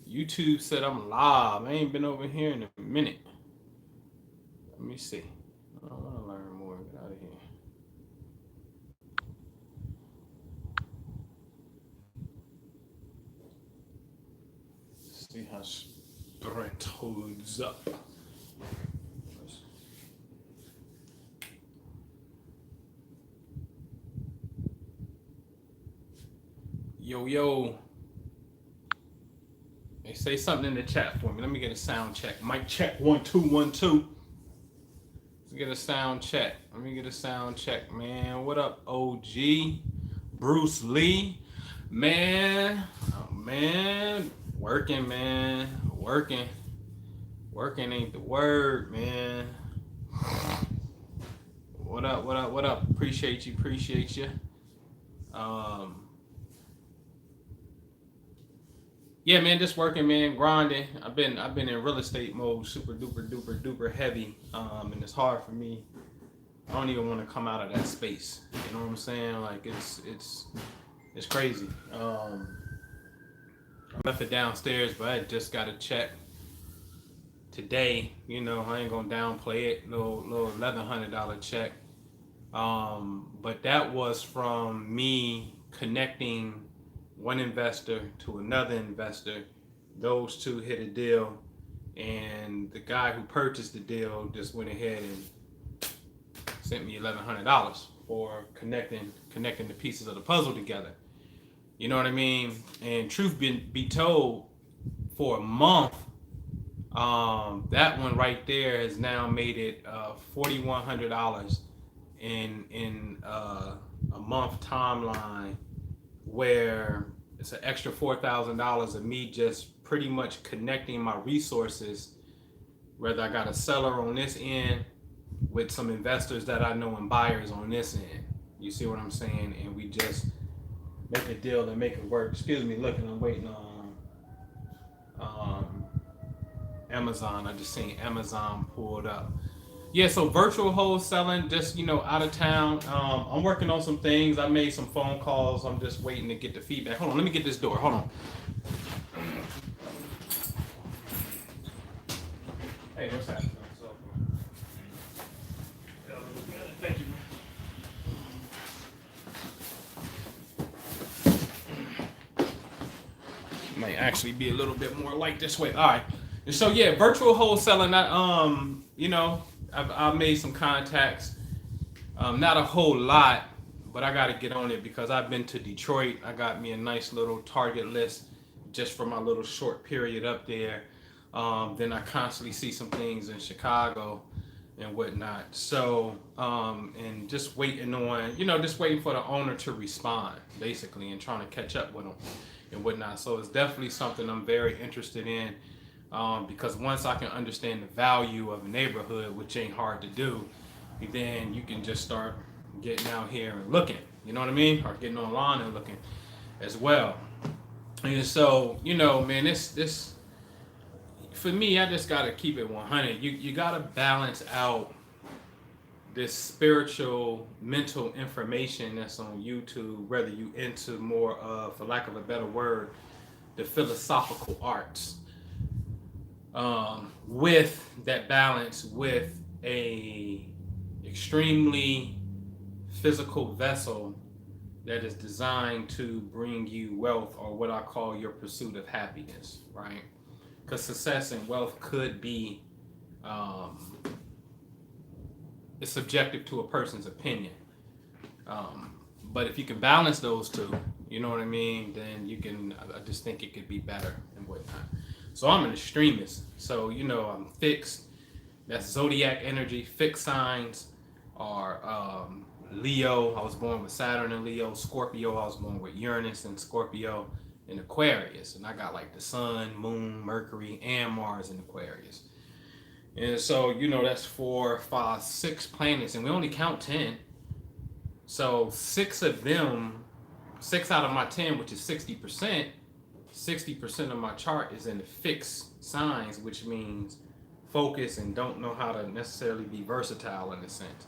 YouTube said I'm live. I ain't been over here in a minute. Let me see. I want to learn more. Get out of here. See how Sprint holds up. Yo, yo. Hey, say something in the chat for me. Let me get a sound check. Mic check. 1 2 1 2. Let's get a sound check. Let me get a sound check, man. What up, OG? Bruce Lee? Man. Oh, man. Working, man. Working. Working ain't the word, man. What up, what up, what up? Appreciate you, appreciate you. Um, yeah, man, just working, man, grinding. I've been in real estate mode, super duper duper duper heavy. And it's hard for me. I don't even want to come out of that space. You know what I'm saying? Like it's crazy. I left it downstairs, but I just got to check today. You know, I ain't gonna downplay it. Little $1,100 check. But that was from me connecting one investor to another investor. Those two hit a deal, and the guy who purchased the deal just went ahead and sent me $1,100 for connecting the pieces of the puzzle together. You know what I mean? And truth be told, for a month, that one right there has now made it $4,100 in a month timeline, where it's an extra $4,000 of me just pretty much connecting my resources, whether I got a seller on this end with some investors that I know and buyers on this end. You see what I'm saying? And we just make a deal and make it work. Excuse me, looking, I'm waiting on Amazon. I just seen Amazon pulled up. Yeah, so virtual wholesaling, just out of town. I'm working on some things. I made some phone calls. I'm just waiting to get the feedback. Hold on, let me get this door. Hold on. Hey, what's happening? Thank you. Might actually be a little bit more light this way. All right. And so yeah, virtual wholesaling. I've made some contacts. Not a whole lot, but I got to get on it because I've been to Detroit. I got me a nice little target list just for my little short period up there. Then I constantly see some things in Chicago and whatnot. So, and just waiting on, just waiting for the owner to respond, basically, and trying to catch up with them and whatnot. So it's definitely something I'm very interested in, because once I can understand the value of a neighborhood, which ain't hard to do, then you can just start getting out here and looking, you know what I mean? Or getting online and looking as well. And so, man, this for me, I just gotta keep it 100. You gotta balance out this spiritual, mental information that's on YouTube, whether you into more of, for lack of a better word, the philosophical arts, with that balance with a extremely physical vessel that is designed to bring you wealth, or what I call your pursuit of happiness, right? Because success and wealth could be, it's subjective to a person's opinion. But if you can balance those two, you know what I mean, then you can, I just think it could be better and whatnot. So I'm an extremist. So, I'm fixed. That's zodiac energy. Fixed signs are Leo. I was born with Saturn and Leo. Scorpio, I was born with Uranus and Scorpio in Aquarius. And I got like the Sun, Moon, Mercury, and Mars in Aquarius. And so, that's 4, 5, 6 planets. And we only count 10. So 6 of them, 6 out of my 10, which is 60%, 60% of my chart is in the fixed signs, which means focus and don't know how to necessarily be versatile in a sense.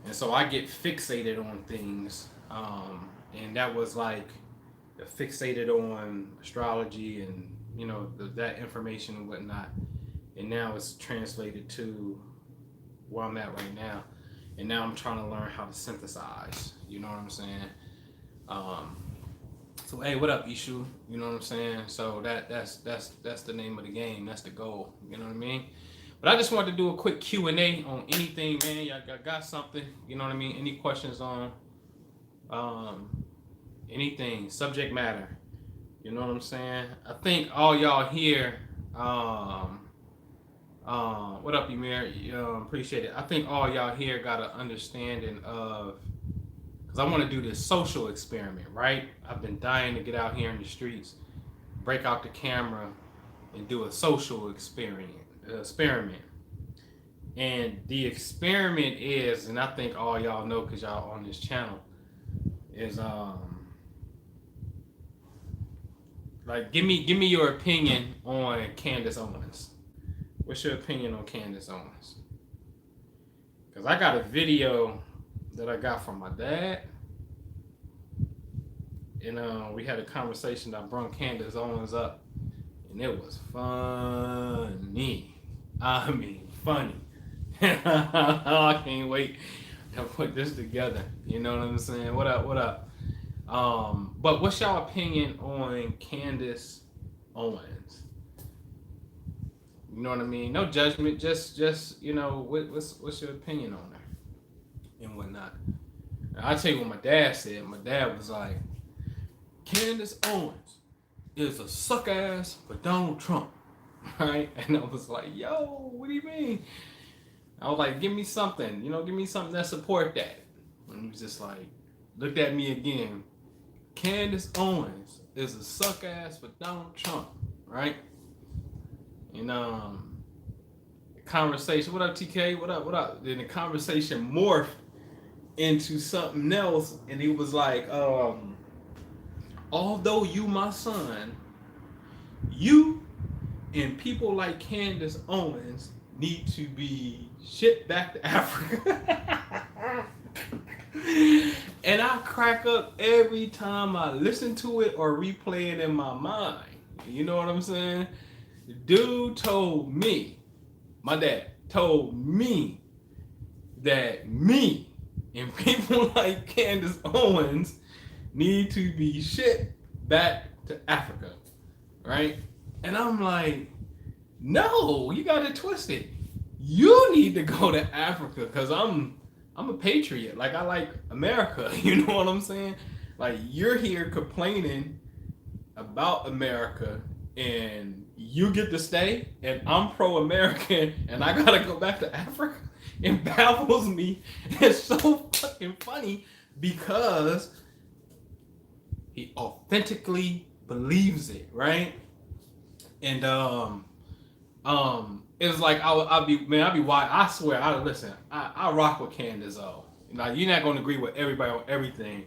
And so I get fixated on things. And that was like fixated on astrology and that information and whatnot. And now it's translated to where I'm at right now. And now I'm trying to learn how to synthesize. You know what I'm saying? Um, so hey, what up, Ishu? You know what I'm saying? So that's the name of the game. That's the goal. You know what I mean? But I just wanted to do a quick Q&A on anything, man. Y'all got something? You know what I mean? Any questions on um, anything, subject matter? You know what I'm saying? I think all y'all here. What up, Emir? Appreciate it. I think all y'all here got an understanding of, because I want to do this social experiment, right? I've been dying to get out here in the streets, break out the camera, and do a social experiment. And the experiment is, and I think all y'all know because y'all on this channel, is like give me your opinion on Candace Owens. What's your opinion on Candace Owens? Because I got a video that I got from my dad. And we had a conversation. I brought Candace Owens up. And it was funny. I mean, funny. I can't wait to put this together. You know what I'm saying? What up? But what's y'all opinion on Candace Owens? You know what I mean? No judgment, just what's your opinion on her and whatnot. I'll tell you what my dad said. My dad was like, Candace Owens is a suck ass for Donald Trump, right? And I was like, yo, what do you mean? I was like, give me something, give me something that support that. And he was just like, looked at me again. Candace Owens is a suck ass for Donald Trump, right? And the conversation, what up, TK? What up? Then the conversation morphed into something else, and he was like, although you my son, you and people like Candace Owens need to be shipped back to Africa. And I crack up every time I listen to it or replay it in my mind. You know what I'm saying? The dude told me, my dad told me, that me and people like Candace Owens need to be shipped back to Africa, right? And I'm like, no, you got it twisted. You need to go to Africa because I'm a patriot. Like, I like America. You know what I'm saying? Like, you're here complaining about America and you get to stay, and I'm pro-American and I gotta go back to Africa. It baffles me. It's so fucking funny because he authentically believes it, right? And it's like I'll be wide. I swear, I rock with Candace O. Now, you're not gonna agree with everybody on everything,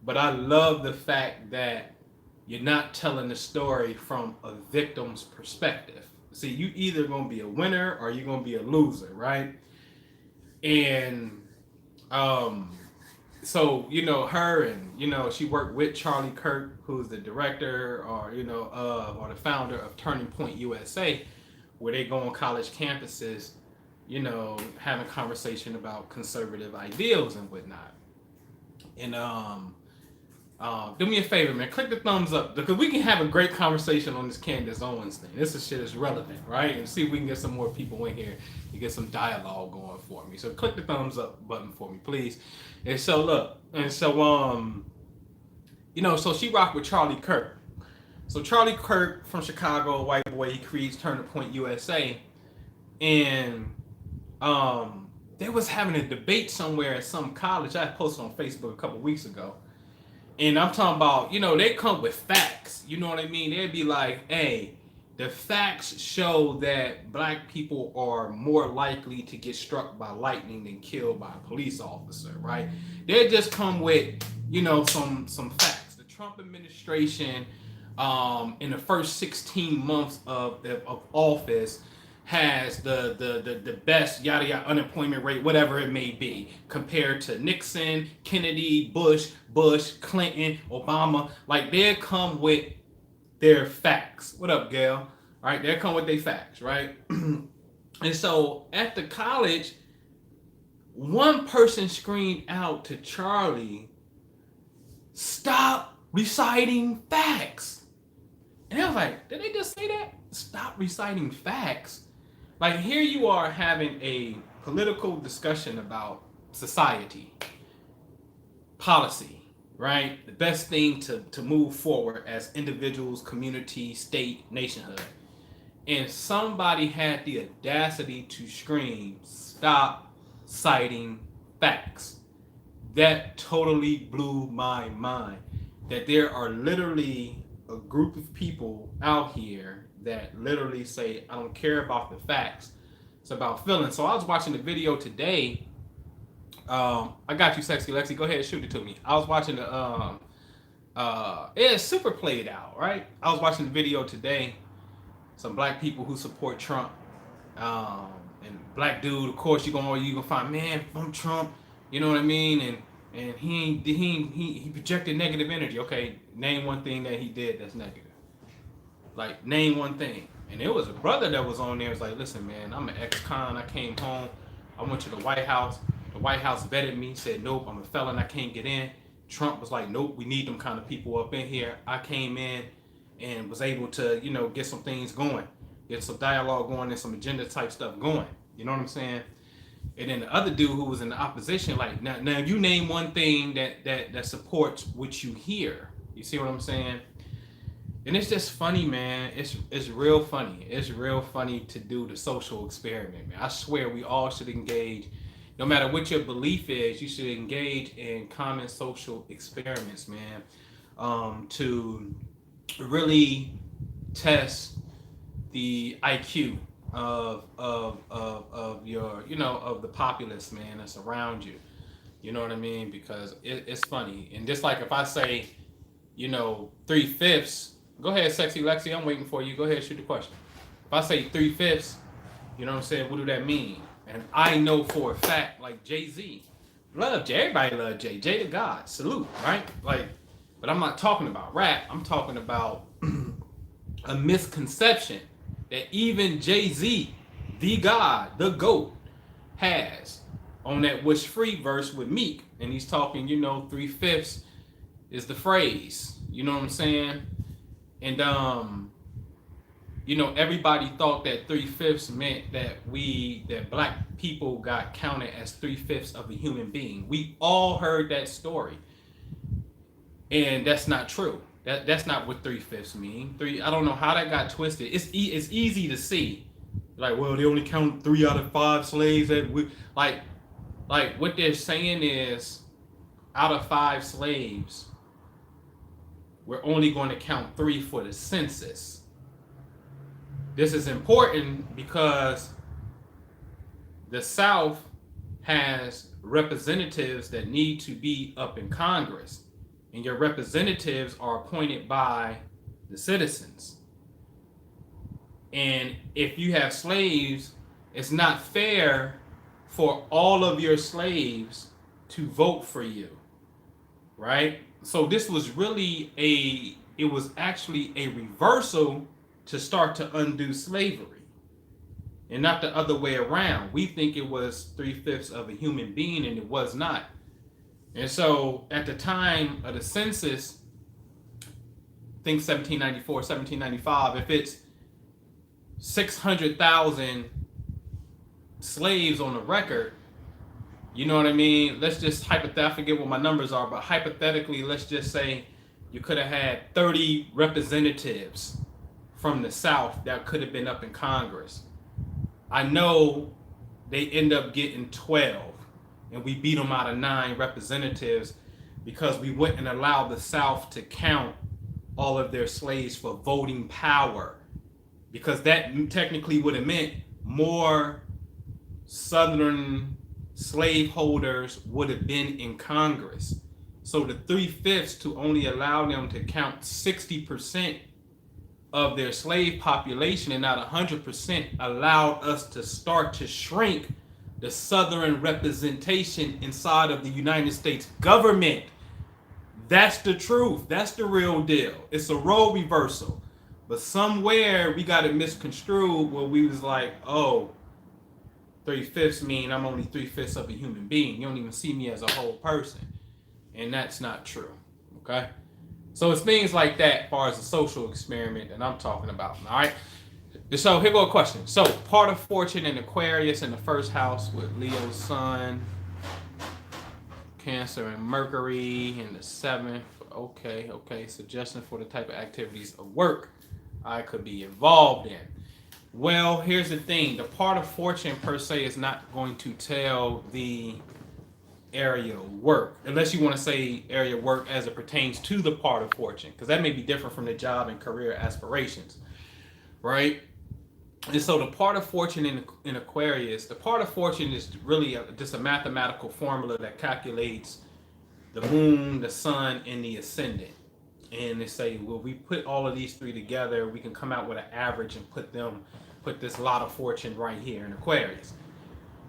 but I love the fact that you're not telling the story from a victim's perspective. See, you either gonna be a winner or you're gonna be a loser, right? And so her, and she worked with Charlie Kirk, who's the director or the founder of Turning Point USA, where they go on college campuses, having a conversation about conservative ideals and whatnot. And do me a favor, man, click the thumbs up because we can have a great conversation on this Candace Owens thing. This is shit is relevant, right? And see if we can get some more people in here and get some dialogue going for me. So click the thumbs up button for me, please. And so look, so she rocked with Charlie Kirk. So Charlie Kirk from Chicago, white boy, he creates Turning Point USA, and they was having a debate somewhere at some college. I posted on Facebook a couple weeks ago. And I'm talking about, they come with facts. You know what I mean? They'd be like, hey, the facts show that black people are more likely to get struck by lightning than killed by a police officer, right? They just come with, some facts. The Trump administration, in the first 16 months of office, has the best yada yada unemployment rate, whatever it may be, compared to Nixon, Kennedy, Bush, Clinton, Obama. Like, they come with their facts. What up, Gail? All right, they come with their facts, right? And so at the college, one person screamed out to Charlie, "Stop reciting facts." And I was like, did they just say that? Stop reciting facts. Like, here you are having a political discussion about society, policy, right? The best thing to move forward as individuals, community, state, nationhood. And somebody had the audacity to scream, "Stop citing facts." That totally blew my mind. That there are literally a group of people out here that literally say, "I don't care about the facts. It's about feelings." So I was watching the video today. I got you, sexy Lexi. Go ahead, shoot it to me. I was watching the it's super played out, right? I was watching the video today. Some black people who support Trump, and black dude, of course, you gonna find, man, from Trump, you know what I mean? And he projected negative energy. Okay, name one thing that he did that's negative. Like, name one thing. And there was a brother that was on there. Was like, "Listen, man, I'm an ex-con. I came home. I went to the White House. The White House vetted me. Said, nope, I'm a felon. I can't get in." Trump was like, "Nope, we need them kind of people up in here." I came in and was able to, get some things going, get some dialogue going, and some agenda type stuff going. You know what I'm saying? And then the other dude who was in the opposition, like, now you name one thing that supports what you hear. You see what I'm saying? And it's just funny, man. It's real funny. It's real funny to do the social experiment, man. I swear we all should engage. No matter what your belief is, you should engage in common social experiments, man, to really test the IQ of your, of the populace, man, that's around you. You know what I mean? Because it's funny. And just like if I say, 3/5, go ahead, sexy Lexi, I'm waiting for you. Go ahead, shoot the question. If I say 3/5, you know what I'm saying? What do that mean? And I know for a fact, like Jay-Z, everybody love Jay. Jay the God, salute, right? Like, but I'm not talking about rap. I'm talking about a misconception that even Jay-Z, the God, the GOAT, has on that "Wish Free" verse with Meek. And he's talking, 3/5 is the phrase. You know what I'm saying? And everybody thought that 3/5 meant that black people got counted as 3/5 of a human being. We all heard that story, and that's not true. That's not what 3/5 mean. I don't know how that got twisted. It's easy to see, like, well, they only count 3 out of 5 slaves. Like what they're saying is, out of 5 slaves, we're only going to count 3 for the census. This is important because the South has representatives that need to be up in Congress, and your representatives are appointed by the citizens. And if you have slaves, it's not fair for all of your slaves to vote for you, right? So this was really it was actually a reversal to start to undo slavery, and not the other way around. We think it was 3/5 of a human being, and it was not. And so at the time of the census, I think 1794, 1795, if it's 600,000 slaves on the record, you know what I mean? Let's just hypothetically, I forget what my numbers are, but hypothetically, let's just say you could have had 30 representatives from the South that could have been up in Congress. I know they end up getting 12, and we beat them out of 9 representatives because we wouldn't allow the South to count all of their slaves for voting power, because that technically would have meant more Southern slaveholders would have been in Congress. So the 3/5 to only allow them to count 60% of their slave population and not 100% allowed us to start to shrink the Southern representation inside of the United States government. That's the truth. That's the real deal. It's a role reversal. But somewhere we got it misconstrued where we was like, oh, 3/5 mean I'm only 3/5 of a human being. You don't even see me as a whole person. And that's not true. Okay? So it's things like that as far as the social experiment that I'm talking about. All right. So here go a question. So part of fortune in Aquarius in the first house with Leo's sun, Cancer and Mercury in the seventh. Okay, okay. Suggestion for the type of activities of work I could be involved in. Well, here's the thing. The part of fortune per se is not going to tell the area work, unless you want to say area work as it pertains to the part of fortune, because that may be different from the job and career aspirations, right? And so the part of fortune in Aquarius, the part of fortune is really just a mathematical formula that calculates the moon, the sun, and the ascendant. And they say, well, we put all of these three together, we can come out with an average and put this lot of fortune right here in Aquarius.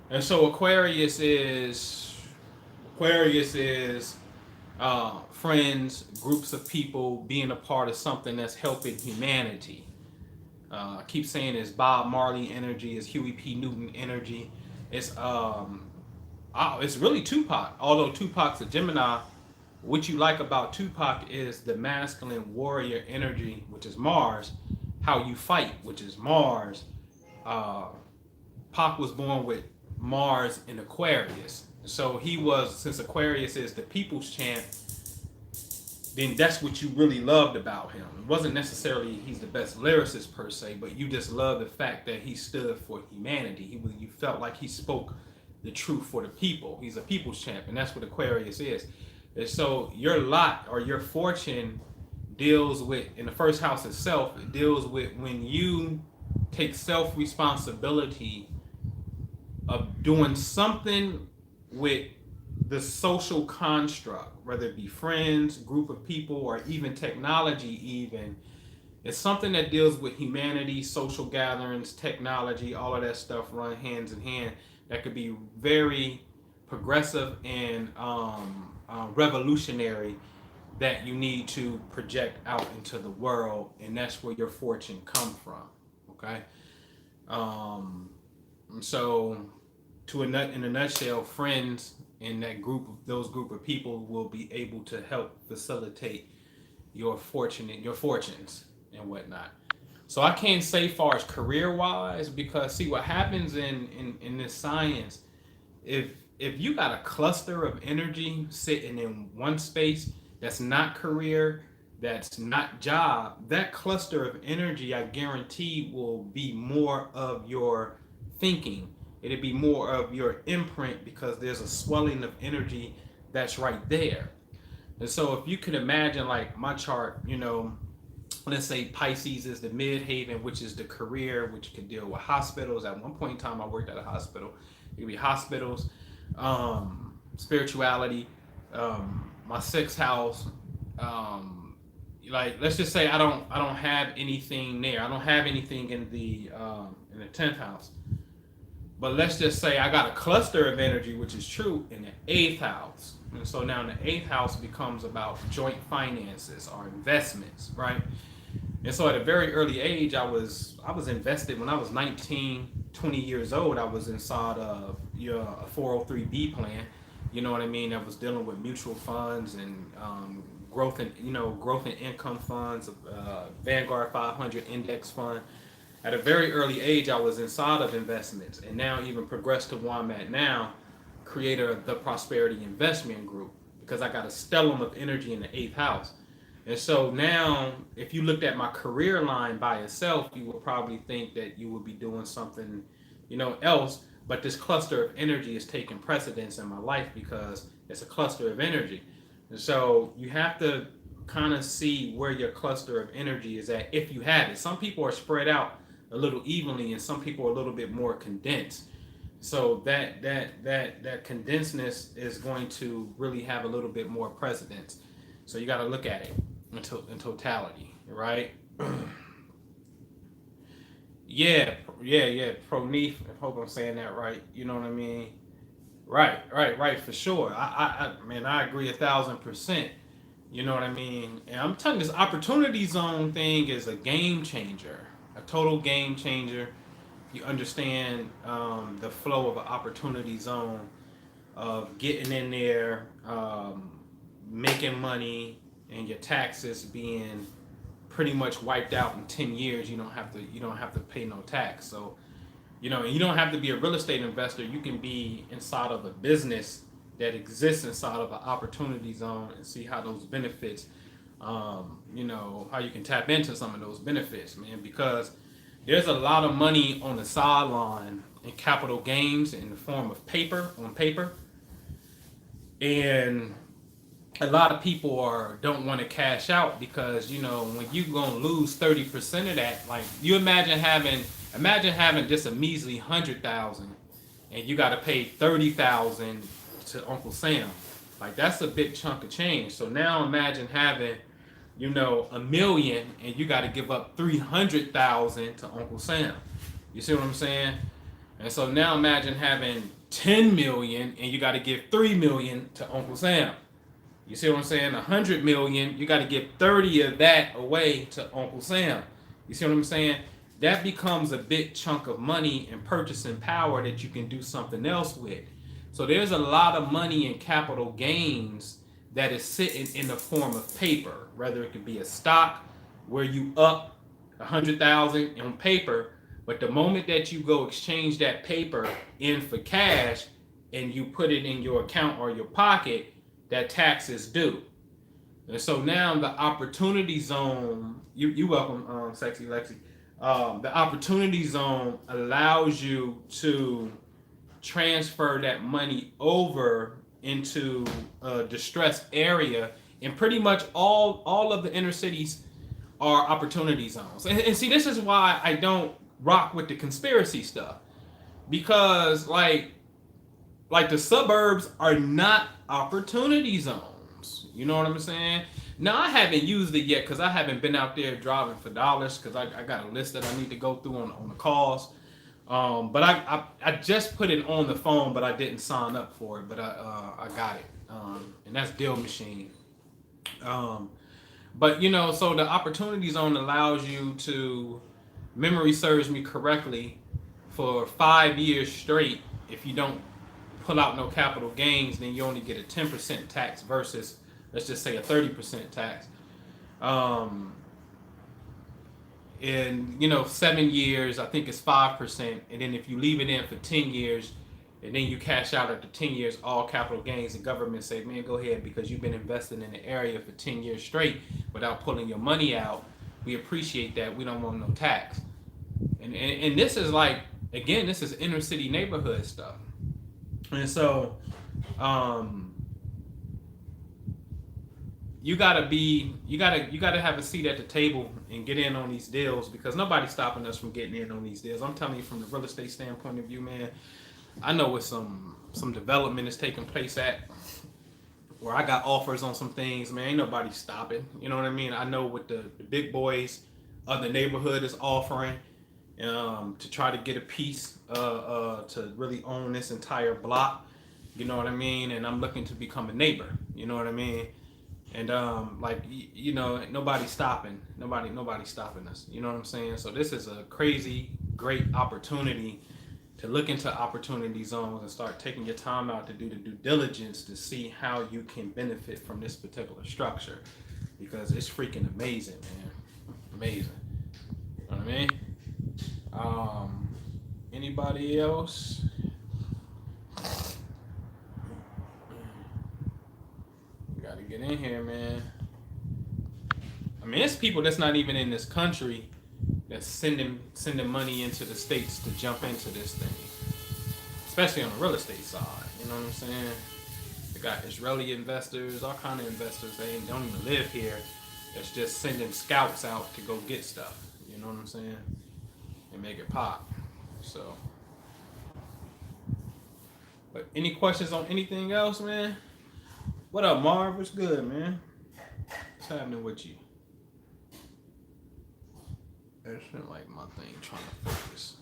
And so Aquarius is friends, groups of people being a part of something that's helping humanity. I keep saying it's Bob Marley energy, it's Huey P. Newton energy. It's really Tupac. Although Tupac's a Gemini, what you like about Tupac is the masculine warrior energy, which is Mars. How you fight, which is Mars. Uh, Pac was born with Mars in Aquarius. So he was, since Aquarius is the people's champ, then that's what you really loved about him. It wasn't necessarily he's the best lyricist per se, but you just love the fact that he stood for humanity. You felt like he spoke the truth for the people. He's a people's champ, and that's what Aquarius is. And so your lot or your fortune deals with, in the first house itself, it deals with when you take self-responsibility of doing something with the social construct, whether it be friends, group of people, or even technology even. It's something that deals with humanity, social gatherings, technology, all of that stuff run hands in hand. That could be very progressive and revolutionary, that you need to project out into the world, and that's where your fortune come from. Okay. So in a nutshell, friends in those group of people will be able to help facilitate your fortunes and whatnot. So I can't say far as career wise, because see what happens in this science, if you got a cluster of energy sitting in one space that's not career, that's not job, that cluster of energy, I guarantee, will be more of your thinking. It'll be more of your imprint, because there's a swelling of energy that's right there. And so if you can imagine, like my chart, let's say Pisces is the midhaven, which is the career, which could deal with hospitals. At one point in time, I worked at a hospital. It could be hospitals, spirituality, my sixth house. Like, let's just say I don't have anything there. I don't have anything in the 10th house. But let's just say I got a cluster of energy, which is true, in the 8th house. And so now the 8th house becomes about joint finances or investments, right? And so at a very early age, I was invested. When I was 19, 20 years old, I was inside of a 403B plan. You know what I mean? I was dealing with mutual funds and growth in income funds, Vanguard 500 index fund. At a very early age, I was inside of investments, and now even progressed to where I'm at now, creator of the Prosperity Investment Group, because I got a stellium of energy in the 8th house. And so now, if you looked at my career line by itself, you would probably think that you would be doing something, else. But this cluster of energy is taking precedence in my life because it's a cluster of energy. And so you have to kind of see where your cluster of energy is at, if you have it. Some people are spread out a little evenly, and some people are a little bit more condensed. So that condensedness is going to really have a little bit more precedence. So you got to look at it in totality, right? Yeah. Proneath. I hope I'm saying that right. You know what I mean? Right. For sure. I agree 1,000%. You know what I mean? And I'm telling you, this opportunity zone thing is a game changer, a total game changer. You understand the flow of an opportunity zone of getting in there, making money, and your taxes being pretty much wiped out in 10 years. You don't have to pay no tax. So and you don't have to be a real estate investor. You can be inside of a business that exists inside of an opportunity zone and see how those benefits, how you can tap into some of those benefits, man, because there's a lot of money on the sideline in capital gains in the form of paper, and a lot of people don't want to cash out because when you gonna lose 30% of that, like you imagine having just a measly 100,000 and you got to pay 30,000 to Uncle Sam. Like that's a big chunk of change. So now imagine having a million and you got to give up 300,000 to Uncle Sam. You see what I'm saying? And so now imagine having 10 million and you got to give 3 million to Uncle Sam. You see what I'm saying? 100 million, you got to give 30 of that away to Uncle Sam. You see what I'm saying? That becomes a big chunk of money and purchasing power that you can do something else with. So there's a lot of money in capital gains that is sitting in the form of paper, whether it could be a stock where you up 100,000 on paper, but the moment that you go exchange that paper in for cash and you put it in your account or your pocket, that tax is due. And so now the opportunity zone, you welcome, Sexy Lexi. The opportunity zone allows you to transfer that money over into a distressed area, and pretty much all of the inner cities are opportunity zones. And see, this is why I don't rock with the conspiracy stuff, because like the suburbs are not opportunity zones. You know what I'm saying? Now I haven't used it yet because I haven't been out there driving for dollars because I got a list that I need to go through on the calls. But I just put it on the phone, but I didn't sign up for it. But I got it, and that's Deal Machine. But so the opportunity zone allows you to, memory serves me correctly, for 5 years straight. If you don't pull out no capital gains, then you only get a 10% tax versus, let's just say, a 30% tax. In 7 years, I think it's 5%, and then if you leave it in for 10 years, and then you cash out after 10 years, all capital gains, the government say, man, go ahead, because you've been investing in the area for 10 years straight without pulling your money out. We appreciate that. We don't want no tax. And this is this is inner city neighborhood stuff. And so, you gotta have a seat at the table and get in on these deals, because nobody's stopping us from getting in on these deals. I'm telling you, from the real estate standpoint of view, man, I know what some development is taking place at, where I got offers on some things, man. Ain't nobody stopping. You know what I mean? I know what the big boys of the neighborhood is offering, to try to get a piece, to really own this entire block. You know what I mean? And I'm looking to become a neighbor. You know what I mean? And nobody's stopping. Nobody's stopping us. You know what I'm saying? So this is a crazy, great opportunity to look into opportunity zones and start taking your time out to do the due diligence to see how you can benefit from this particular structure, because it's freaking amazing, man. Amazing. You know what I mean? Anybody else? You gotta get in here, man. I mean, it's people that's not even in this country that's sending money into the States to jump into this thing, especially on the real estate side. You know what I'm saying? They got Israeli investors, all kind of investors. They don't even live here. That's just sending scouts out to go get stuff. You know what I'm saying? And make it pop. So, but any questions on anything else, man? What up, Marv? What's good, man? What's happening with you? It's not like my thing trying to focus.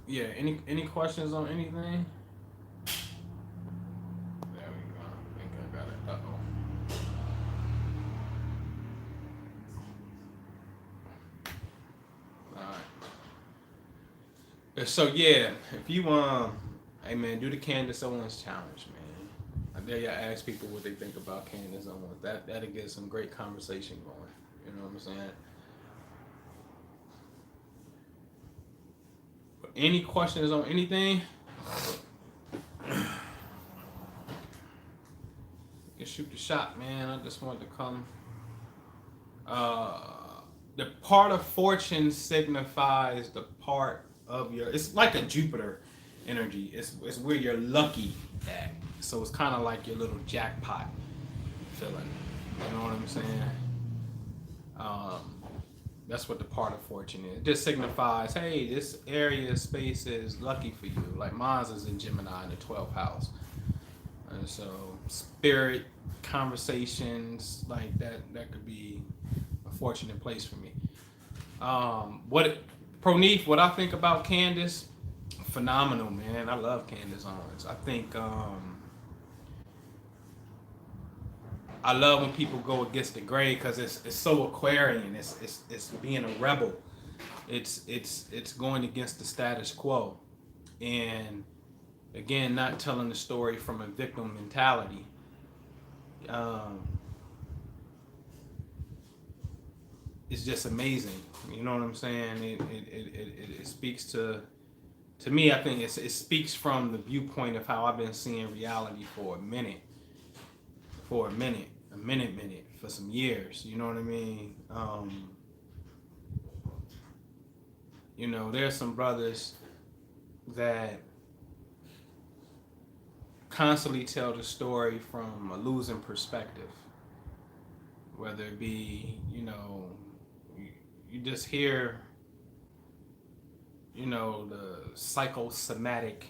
Yeah. Any questions on anything? There we go. I think I got it. All right. So yeah, if you hey man, do the Candace Owens challenge, man. I dare you ask people what they think about Candace Owens. That'll get some great conversation going. You know what I'm saying? But any questions on anything? You can shoot the shot, man. I just wanted to come. Uh, the part of fortune signifies the part of your. It's like a Jupiter energy. It's where you're lucky at. So it's kind of like your little jackpot feeling. You know what I'm saying? Um, that's what the part of fortune is. It just signifies, hey, this area space is lucky for you. Like mine's is in Gemini in the 12th house. And so spirit conversations like that could be a fortunate place for me. What Proneath, what I think about Candace, phenomenal, man. I love Candace Owens. I love when people go against the grain because it's so Aquarian. It's being a rebel. It's going against the status quo, and again, not telling the story from a victim mentality. Um, it's just amazing. You know what I'm saying? It speaks to me. I think it speaks from the viewpoint of how I've been seeing reality for a minute, for some years. You know what I mean? There's some brothers that constantly tell the story from a losing perspective. Whether it be, you just hear, the psychosomatic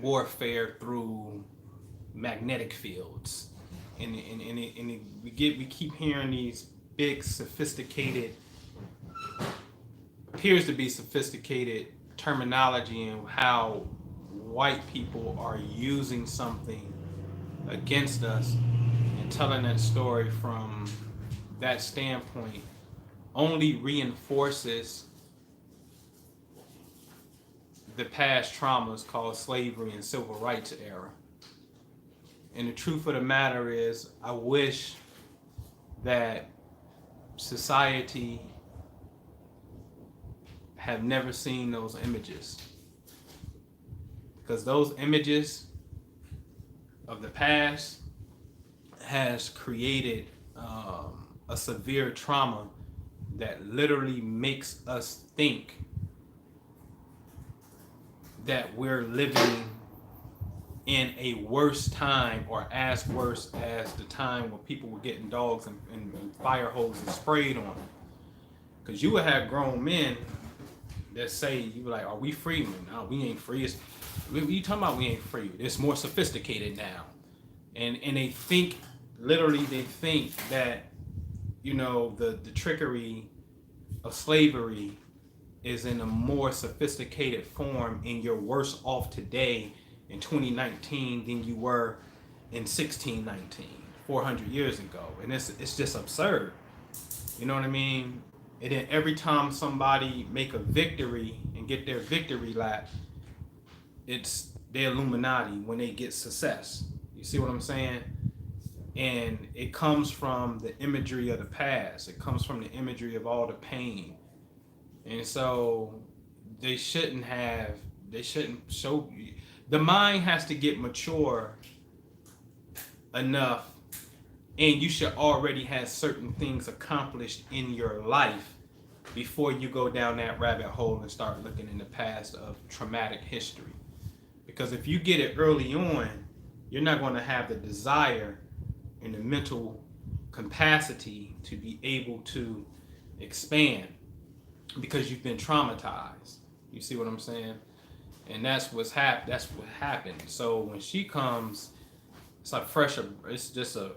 warfare through magnetic fields. We keep hearing these big, sophisticated, appears to be sophisticated terminology and how white people are using something against us and telling that story from that standpoint only reinforces the past traumas called slavery and civil rights era. And the truth of the matter is, I wish that society have never seen those images. Because those images of the past has created a severe trauma that literally makes us think that we're living in a worse time or as worse as the time when people were getting dogs and fire hoses sprayed on them. Because you would have grown men that say, you were like, are we free? No, we ain't free. You talking about we ain't free? It's more sophisticated now. And they think, literally they think that, the trickery of slavery is in a more sophisticated form and you're worse off today in 2019 than you were in 1619, 400 years ago. And it's just absurd. You know what I mean? And then every time somebody make a victory and get their victory lap, it's the Illuminati when they get success. You see what I'm saying? And it comes from the imagery of the past. It comes from the imagery of all the pain. And so they shouldn't show. The mind has to get mature enough, and you should already have certain things accomplished in your life before you go down that rabbit hole and start looking in the past of traumatic history. Because if you get it early on, you're not going to have the desire and the mental capacity to be able to expand because you've been traumatized. You see what I'm saying? And that's what happened. So when she comes, it's like it's just a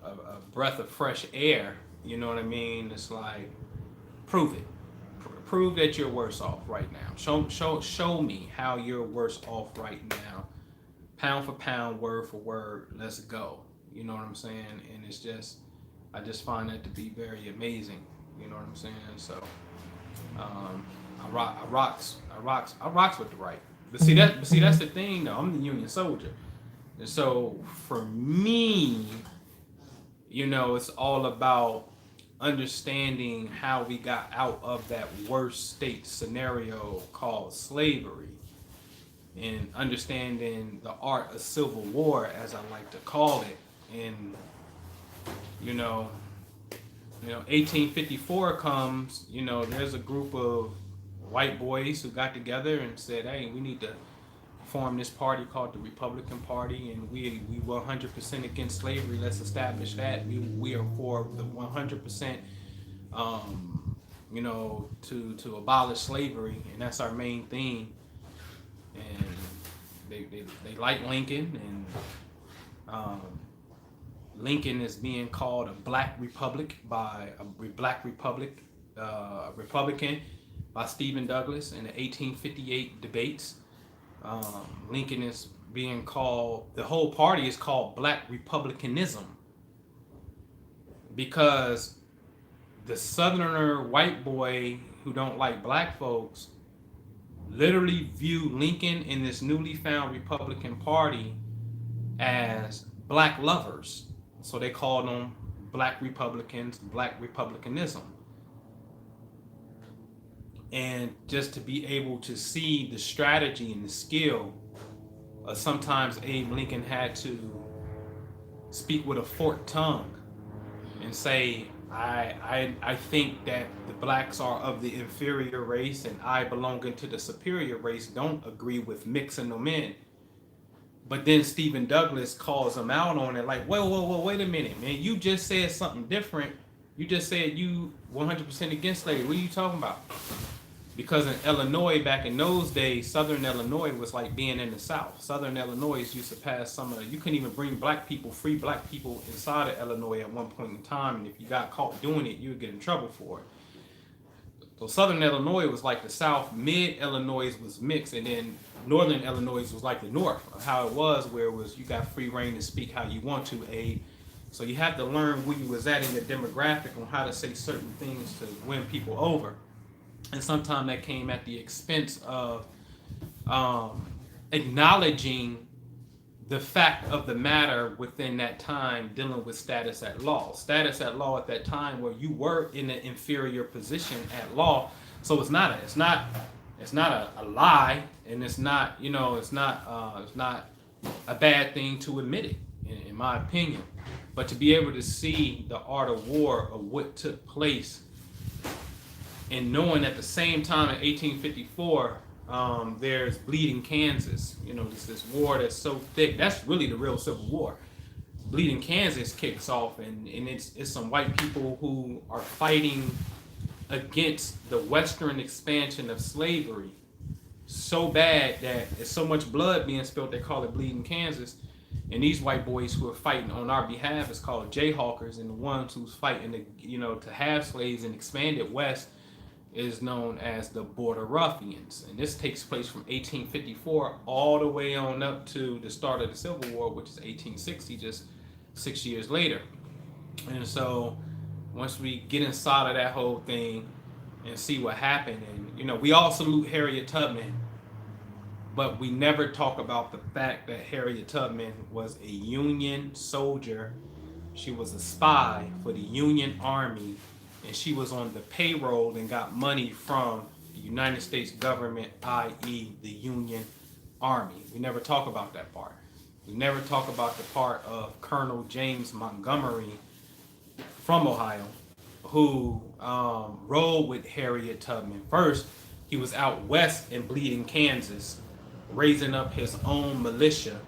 breath of fresh air. You know what I mean? It's like, prove it. prove that you're worse off right now. Show me how you're worse off right now. Pound for pound, word for word, let's go. You know what I'm saying? And it's just, I just find that to be very amazing. You know what I'm saying? So, I rocks with the right. But see, that's the thing though. I'm the Union soldier, and so for me, it's all about understanding how we got out of that worst state scenario called slavery, and understanding the art of civil war, as I like to call it. And you know, 1854 comes. There's a group of white boys who got together and said, "Hey, we need to form this party called the Republican Party, and we were 100% against slavery. Let's establish that we are for the 100%, to abolish slavery, and that's our main theme." And they like Lincoln, and Lincoln is being called a black republic by a Republican by Stephen Douglas in the 1858 debates. Lincoln is being called, the whole party is called Black Republicanism, because the Southerner white boy who don't like black folks literally view Lincoln and this newly found Republican Party as black lovers. So they called them Black Republicans, Black Republicanism. And just to be able to see the strategy and the skill, sometimes Abe Lincoln had to speak with a forked tongue and say, I think that the blacks are of the inferior race and I belonging to the superior race, don't agree with mixing them in. But then Stephen Douglas calls him out on it, like, whoa, wait a minute, man. You just said something different. You just said you 100% against slavery. What are you talking about? Because in Illinois, back in those days, Southern Illinois was like being in the South. Southern Illinois used to pass some of, you couldn't even bring free black people inside of Illinois at one point in time. And if you got caught doing it, you would get in trouble for it. So Southern Illinois was like the South, mid-Illinois was mixed, and then Northern Illinois was like the North, how it was, where it was you got free reign to speak how you want to, Abe. So you have to learn where you was at in the demographic on how to say certain things to win people over. And sometimes that came at the expense of acknowledging the fact of the matter within that time, dealing with status at law. Status at law at that time, where you were in an inferior position at law. So it's not a lie, and it's not a bad thing to admit it, in my opinion. But to be able to see the art of war of what took place, and knowing at the same time in 1854, there's Bleeding Kansas. This war that's so thick. That's really the real Civil War. Bleeding Kansas kicks off, and it's some white people who are fighting against the Western expansion of slavery so bad that there's so much blood being spilled, they call it Bleeding Kansas. And these white boys who are fighting on our behalf is called Jayhawkers, and the ones who's fighting to have slaves and expand it west is known as the Border Ruffians. And this takes place from 1854 all the way on up to the start of the Civil War, which is 1860, just 6 years later. And so once we get inside of that whole thing and see what happened, and we all salute Harriet Tubman, but we never talk about the fact that Harriet Tubman was a Union soldier. She was a spy for the Union Army, and she was on the payroll and got money from the United States government, i.e. the Union Army. We never talk about that part. We never talk about the part of Colonel James Montgomery from Ohio, who rode with Harriet Tubman. First, he was out west in Bleeding Kansas, raising up his own militia,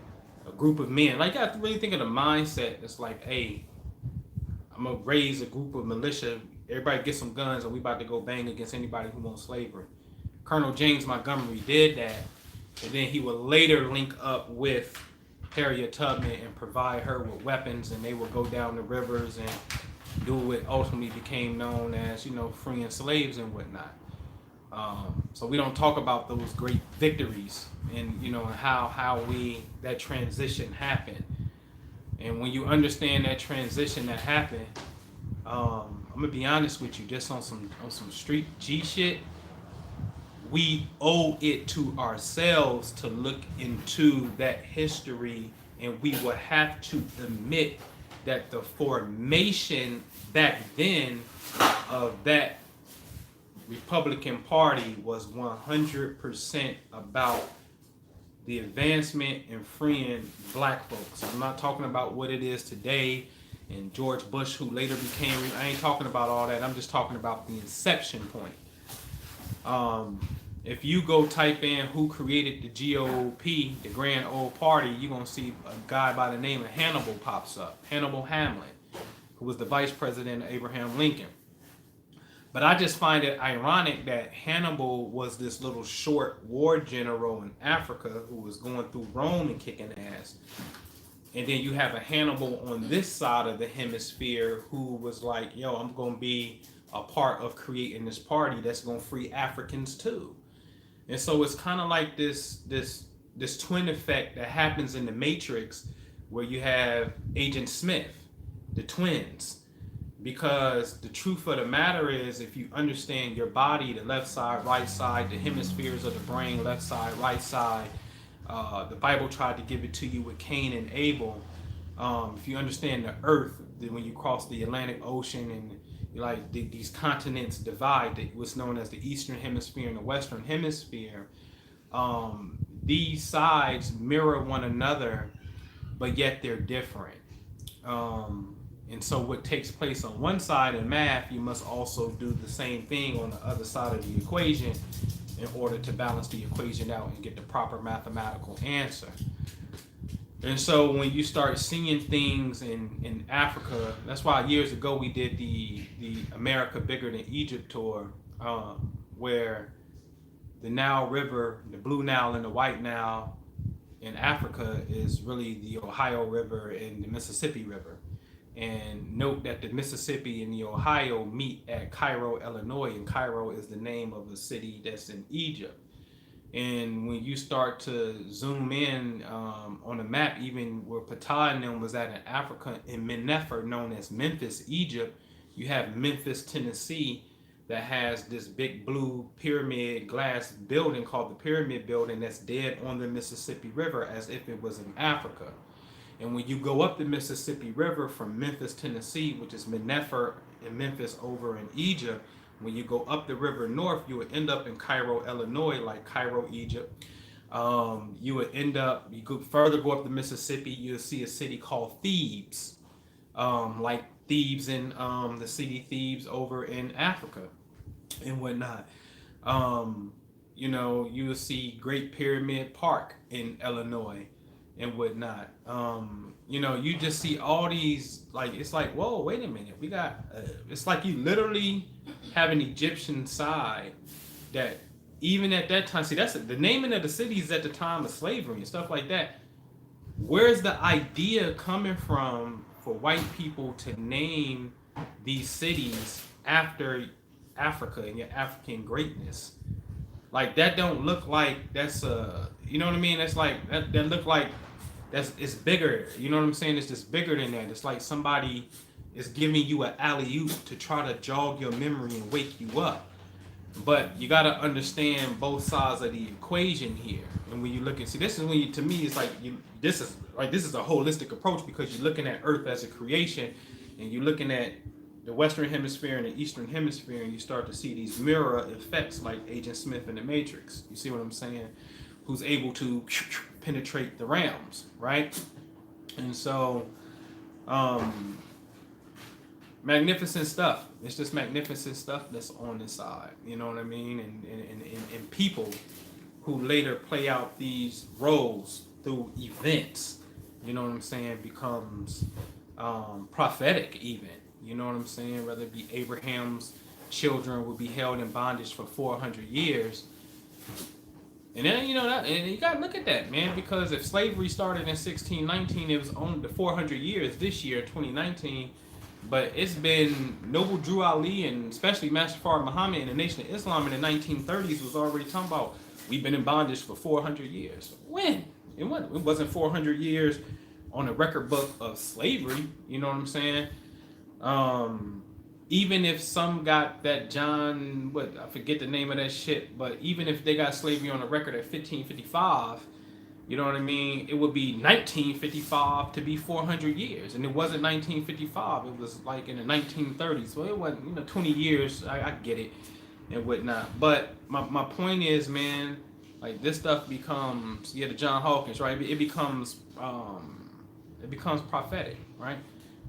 a group of men. Like, you have to really think of the mindset. It's like, hey, I'm going to raise a group of militia. Everybody get some guns, and we about to go bang against anybody who wants slavery. Colonel James Montgomery did that, and then he would later link up with Harriet Tubman and provide her with weapons, and they would go down the rivers and do what ultimately became known as, freeing slaves and whatnot. So we don't talk about those great victories and how we that transition happened. And when you understand that transition that happened, I'm gonna be honest with you, just on some street G shit, we owe it to ourselves to look into that history, and we would have to admit that the formation back then of that Republican Party was 100% about the advancement and freeing black folks. I'm not talking about what it is today and George Bush, who later became, I ain't talking about all that. I'm just talking about the inception point. If you go type in who created the GOP, the Grand Old Party, you're going to see a guy by the name of Hannibal pops up. Hannibal Hamlin, who was the vice president of Abraham Lincoln. But I just find it ironic that Hannibal was this little short war general in Africa who was going through Rome and kicking ass. And then you have a Hannibal on this side of the hemisphere who was like, yo, I'm going to be a part of creating this party that's going to free Africans too. And so it's kind of like this twin effect that happens in the Matrix, where you have Agent Smith, the twins. Because the truth of the matter is, if you understand your body, the left side, right side, the hemispheres of the brain, left side, right side, the Bible tried to give it to you with Cain and Abel. If you understand the earth, when you cross the Atlantic Ocean and these continents divide, what's known as the Eastern Hemisphere and the Western Hemisphere, these sides mirror one another, but yet they're different. And so what takes place on one side in math, you must also do the same thing on the other side of the equation in order to balance the equation out and get the proper mathematical answer. And so when you start seeing things in Africa, that's why years ago we did the America Bigger Than Egypt tour, where the Nile River, the Blue Nile and the White Nile in Africa is really the Ohio River and the Mississippi River. And note that the Mississippi and the Ohio meet at Cairo, Illinois, and Cairo is the name of a city that's in Egypt. And when you start to zoom in on the map, even where Ptah and them was at in Africa, in Mennefer, known as Memphis, Egypt, you have Memphis, Tennessee, that has this big blue pyramid glass building called the Pyramid Building that's dead on the Mississippi River as if it was in Africa. And when you go up the Mississippi River from Memphis, Tennessee, which is Mennefer and Memphis over in Egypt, when you go up the river north, you would end up in Cairo, Illinois, like Cairo, Egypt. You would end up, you could further go up the Mississippi, you'll see a city called Thebes, like Thebes in the city Thebes over in Africa and whatnot. You will see Great Pyramid Park in Illinois and whatnot. You just see all these, it's like, whoa, wait a minute, we got it's like you literally have an Egyptian side that even at that time, see, that's the naming of the cities at the time of slavery and stuff like that. Where's the idea coming from for white people to name these cities after Africa and your African greatness? Like, that don't look like that's you know what I mean? That's like that look like it's bigger. You know what I'm saying? It's just bigger than that. It's like somebody is giving you an alley-oop to try to jog your memory and wake you up. But you got to understand both sides of the equation here. And when you look at, see, this is when you, to me, it's like this is a holistic approach, because you're looking at Earth as a creation, and you're looking at the Western Hemisphere and the Eastern Hemisphere, and you start to see these mirror effects like Agent Smith in the Matrix. You see what I'm saying? Who's able to penetrate the realms, right? And so, magnificent stuff. It's just magnificent stuff that's on the side. You know what I mean? And people who later play out these roles through events, you know what I'm saying, becomes prophetic even. You know what I'm saying? Whether it be Abraham's children will be held in bondage for 400 years. And then, and you got to look at that, man, because if slavery started in 1619, it was only the 400 years this year, 2019. But it's been Noble Drew Ali and especially Master Fard Muhammad and the Nation of Islam in the 1930s was already talking about we've been in bondage for 400 years. When? It wasn't 400 years on the record book of slavery. You know what I'm saying? Um, Even if some got that John, what I forget the name of that shit, but even if they got slavery on the record at 1555, you know what I mean? It would be 1955 to be 400 years, and it wasn't 1955. It was like in the 1930s. So it wasn't, 20 years. I get it and whatnot. But my point is, man, like this stuff becomes, the John Hawkins, right? It becomes prophetic, right?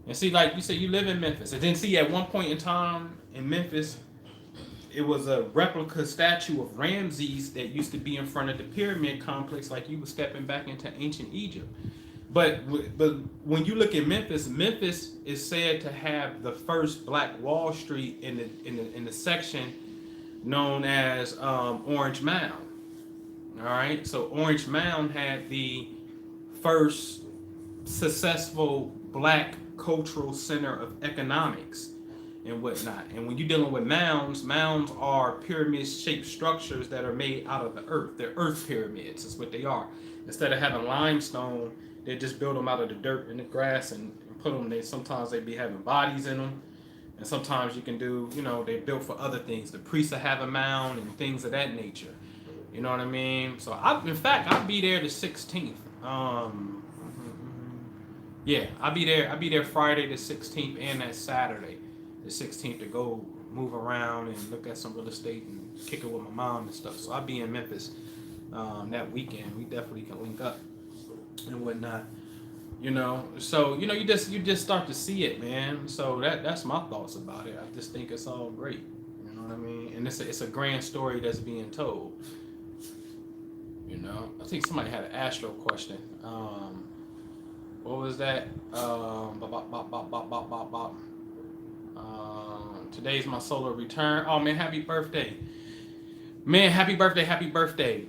And see, like you said, you live in Memphis, and then see, at one point in time in Memphis, it was a replica statue of Ramses that used to be in front of the pyramid complex, like you were stepping back into ancient Egypt. But when you look at Memphis, Memphis is said to have the first Black Wall Street in the section known as Orange Mound. All right, so Orange Mound had the first successful Black cultural center of economics and whatnot. And when you're dealing with mounds, mounds are pyramid-shaped structures that are made out of the earth. They're earth pyramids, is what they are. Instead of having limestone, they just build them out of the dirt and the grass and put them. Sometimes they be having bodies in them, and sometimes you can do, they're built for other things. The priests will have a mound and things of that nature. You know what I mean? So in fact, I'll be there the 16th. Yeah, I'll be there. I'll be there Friday the 16th and that Saturday the 16th to go move around and look at some real estate and kick it with my mom and stuff. So I'll be in Memphis that weekend. We definitely can link up and whatnot. So you just start to see it, man. So that's my thoughts about it. I just think it's all great. You know what I mean? And it's a grand story that's being told. I think somebody had an Astro question. What was that? Today's my solar return. Oh man, happy birthday. Man, happy birthday, happy birthday.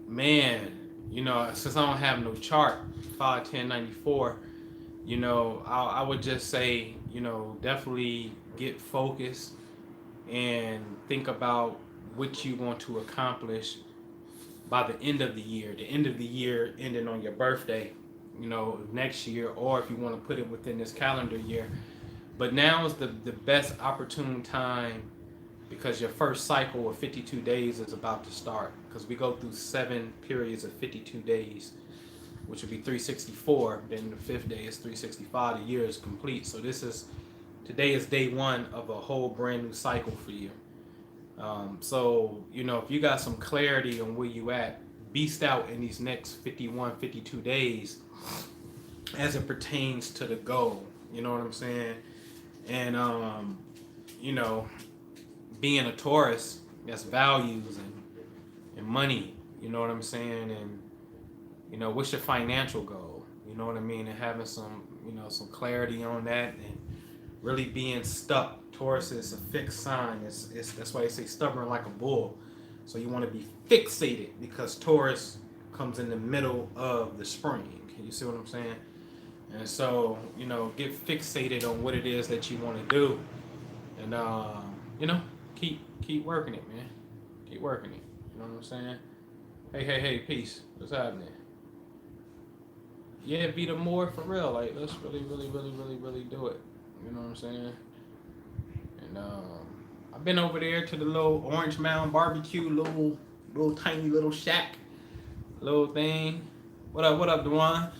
Man, since I don't have no chart, 5, 10, 94, I would just say, definitely get focused and think about what you want to accomplish by the end of the year. The end of the year ending on your birthday, next year, or if you want to put it within this calendar year. But now is the best opportune time because your first cycle of 52 days is about to start. Because we go through 7 periods of 52 days, which would be 364. Then the 5th day is 365. The year is complete. So today is day 1 of a whole brand new cycle for you. So, if you got some clarity on where you at, beast out in these next 51, 52 days as it pertains to the goal. You know what I'm saying? And, being a Taurus, that's values and money. You know what I'm saying? And, what's your financial goal? You know what I mean? And having some clarity on that and really being stuck. Taurus is a fixed sign. That's why they say stubborn like a bull. So you want to be fixated because Taurus comes in the middle of the spring. You see what I'm saying? And so, get fixated on what it is that you want to do. And, keep working it, man. Keep working it. You know what I'm saying? Hey, peace. What's happening? Yeah, be the more for real. Like, let's really, really, really, really, really do it. You know what I'm saying? And I've been over there to the little Orange Mound barbecue, little tiny little shack, little thing. What up, Dewan?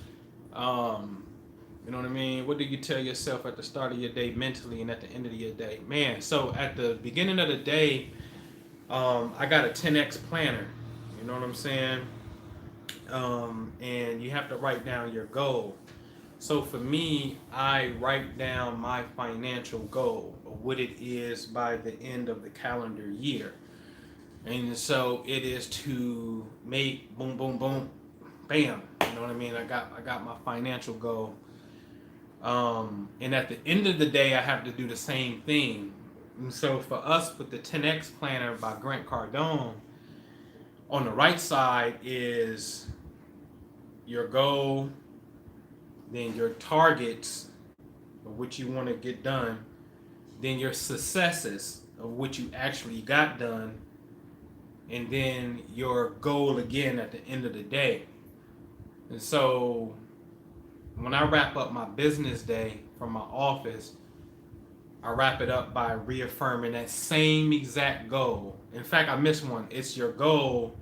You know what I mean? What do you tell yourself at the start of your day mentally and at the end of your day? Man, so at the beginning of the day, I got a 10X planner. You know what I'm saying? And you have to write down your goal. So for me, I write down my financial goal, or what it is by the end of the calendar year. And so it is to make boom, boom, boom, bam. You know what I mean? I got my financial goal. And at the end of the day, I have to do the same thing. And so for us with the 10X Planner by Grant Cardone, on the right side is your goal, then your targets, of what you want to get done, then your successes of what you actually got done, and then your goal again at the end of the day. And so when I wrap up my business day from my office, I wrap it up by reaffirming that same exact goal. In fact, I missed one. It's your goal,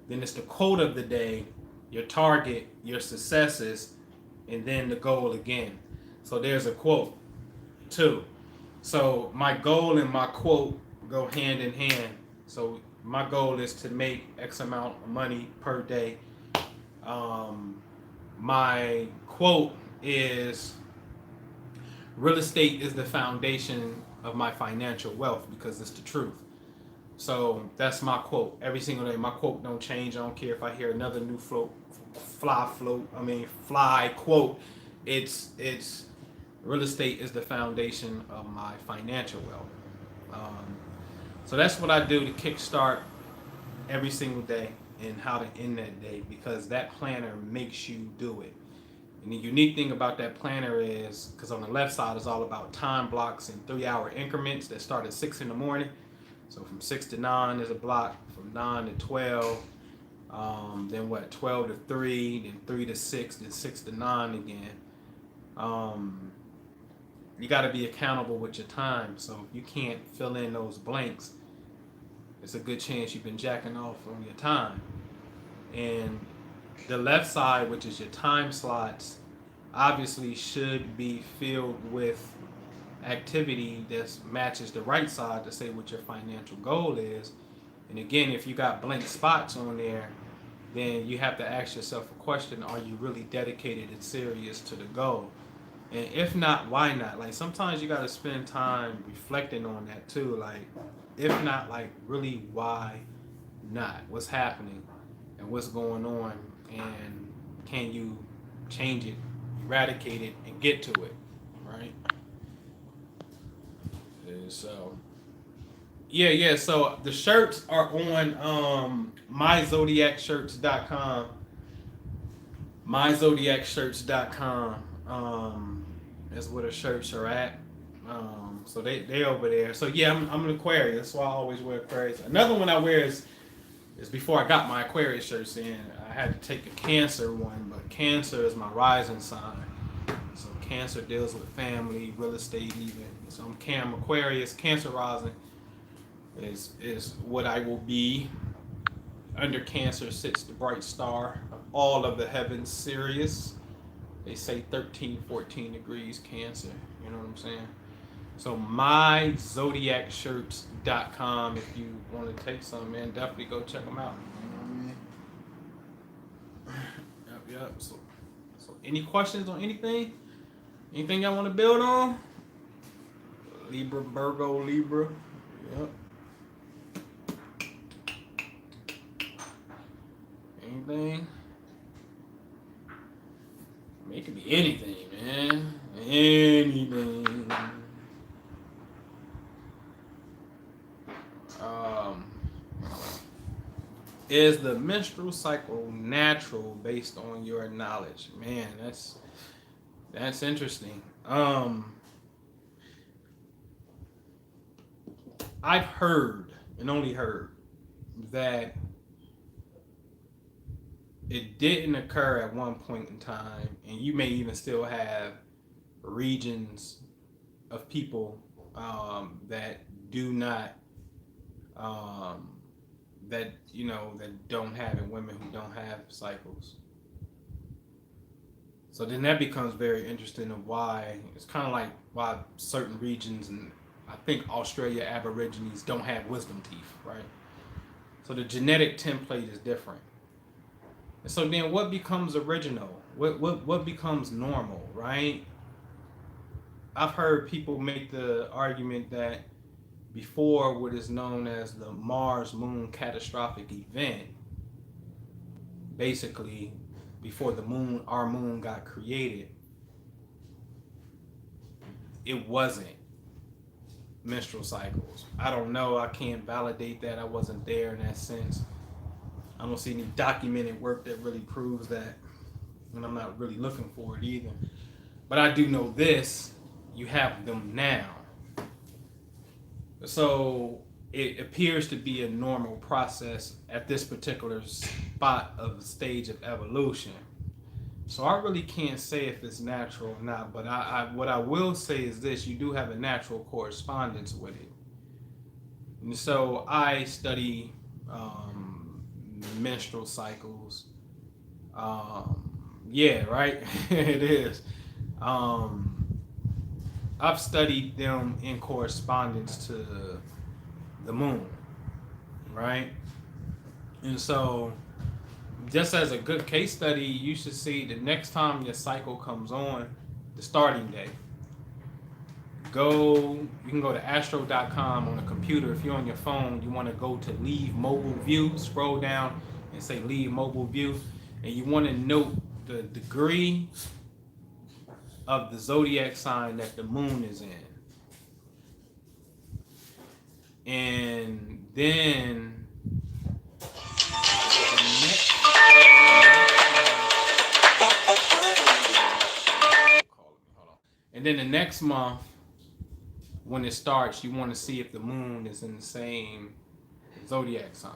then it's the quote of the day, your target, your successes, and then the goal again. So there's a quote too. So my goal and my quote go hand in hand. So my goal is to make X amount of money per day. My quote is real estate is the foundation of my financial wealth, because it's the truth. So that's my quote every single day. My quote don't change. I don't care if I hear another new fly quote. It's real estate is the foundation of my financial wealth. So that's what I do to kickstart every single day and how to end that day, because that planner makes you do it. And the unique thing about that planner is, because on the left side is all about time blocks in 3-hour increments that start at 6 in the morning. So from 6 to 9 is a block, from 9 to 12, then 12 to 3, then 3 to 6, then 6 to 9 again. You got to be accountable with your time. So if you can't fill in those blanks, it's a good chance you've been jacking off on your time. And the left side, which is your time slots, obviously should be filled with activity that matches the right side to say what your financial goal is. And again, if you got blank spots on there, then you have to ask yourself a question: are you really dedicated and serious to the goal? And if not, why not? Like, sometimes you got to spend time reflecting on that too. Like, if not, like, really, why not? What's happening and what's going on, and can you change it, eradicate it, and get to it, right? And so, yeah. So the shirts are on myzodiacshirts.com. Myzodiacshirts.com is where the shirts are at. So they over there. So yeah, I'm an Aquarius, so I always wear Aquarius. Another one I wear is before I got my Aquarius shirts in, I had to take a Cancer one, but Cancer is my rising sign. So Cancer deals with family, real estate even. So I'm Aquarius, Cancer rising is what I will be. Under Cancer sits the bright star of all of the heavens, Sirius. They say 13, 14 degrees Cancer. You know what I'm saying? So myzodiacshirts.com. If you want to take some, man, definitely go check them out. You know what I mean? Yep. So any questions on anything? Anything y'all want to build on? Libra, Virgo, Libra. Yep. Anything? It could be anything, man. Anything. Is the menstrual cycle natural based on your knowledge? Man, that's interesting. I've heard, and only heard, that it didn't occur at one point in time, and you may even still have regions of people that do not, that don't have it, women who don't have cycles. So then that becomes very interesting of why it's kind of like why certain regions, and I think Australia Aborigines don't have wisdom teeth, right? So the genetic template is different. And so then what becomes original? What becomes normal, right? I've heard people make the argument that before what is known as the Mars Moon catastrophic event, basically before our moon got created, it wasn't menstrual cycles. I don't know. I can't validate that. I wasn't there in that sense. I don't see any documented work that really proves that, and I'm not really looking for it either. But I do know this, you have them now. So it appears to be a normal process at this particular spot of the stage of evolution. So I really can't say if it's natural or not, but what I will say is this: you do have a natural correspondence with it. And so I study menstrual cycles. Yeah, right. It is. I've studied them in correspondence to the moon, right? And so, just as a good case study, you should see the next time your cycle comes on, the starting day. You can go to astro.com on a computer. If you're on your phone, you want to go to leave mobile view, scroll down and say leave mobile view, and you want to note the degree of the zodiac sign that the moon is in. And then the next month, when it starts, you want to see if the moon is in the same zodiac sign.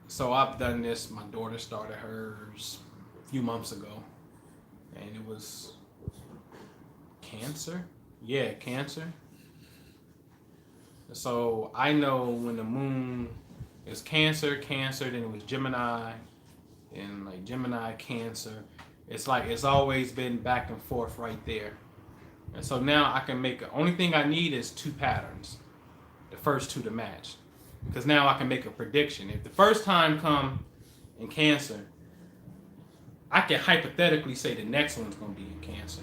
So I've done this. My daughter started hers a few months ago, and it was Cancer. Yeah, Cancer. So I know when the moon is Cancer, then it was Gemini, and like Gemini, Cancer. It's like it's always been back and forth right there. And so now I can make only thing I need is two patterns, the first two to match, because now I can make a prediction. If the first time come in Cancer, I can hypothetically say the next one's going to be in Cancer,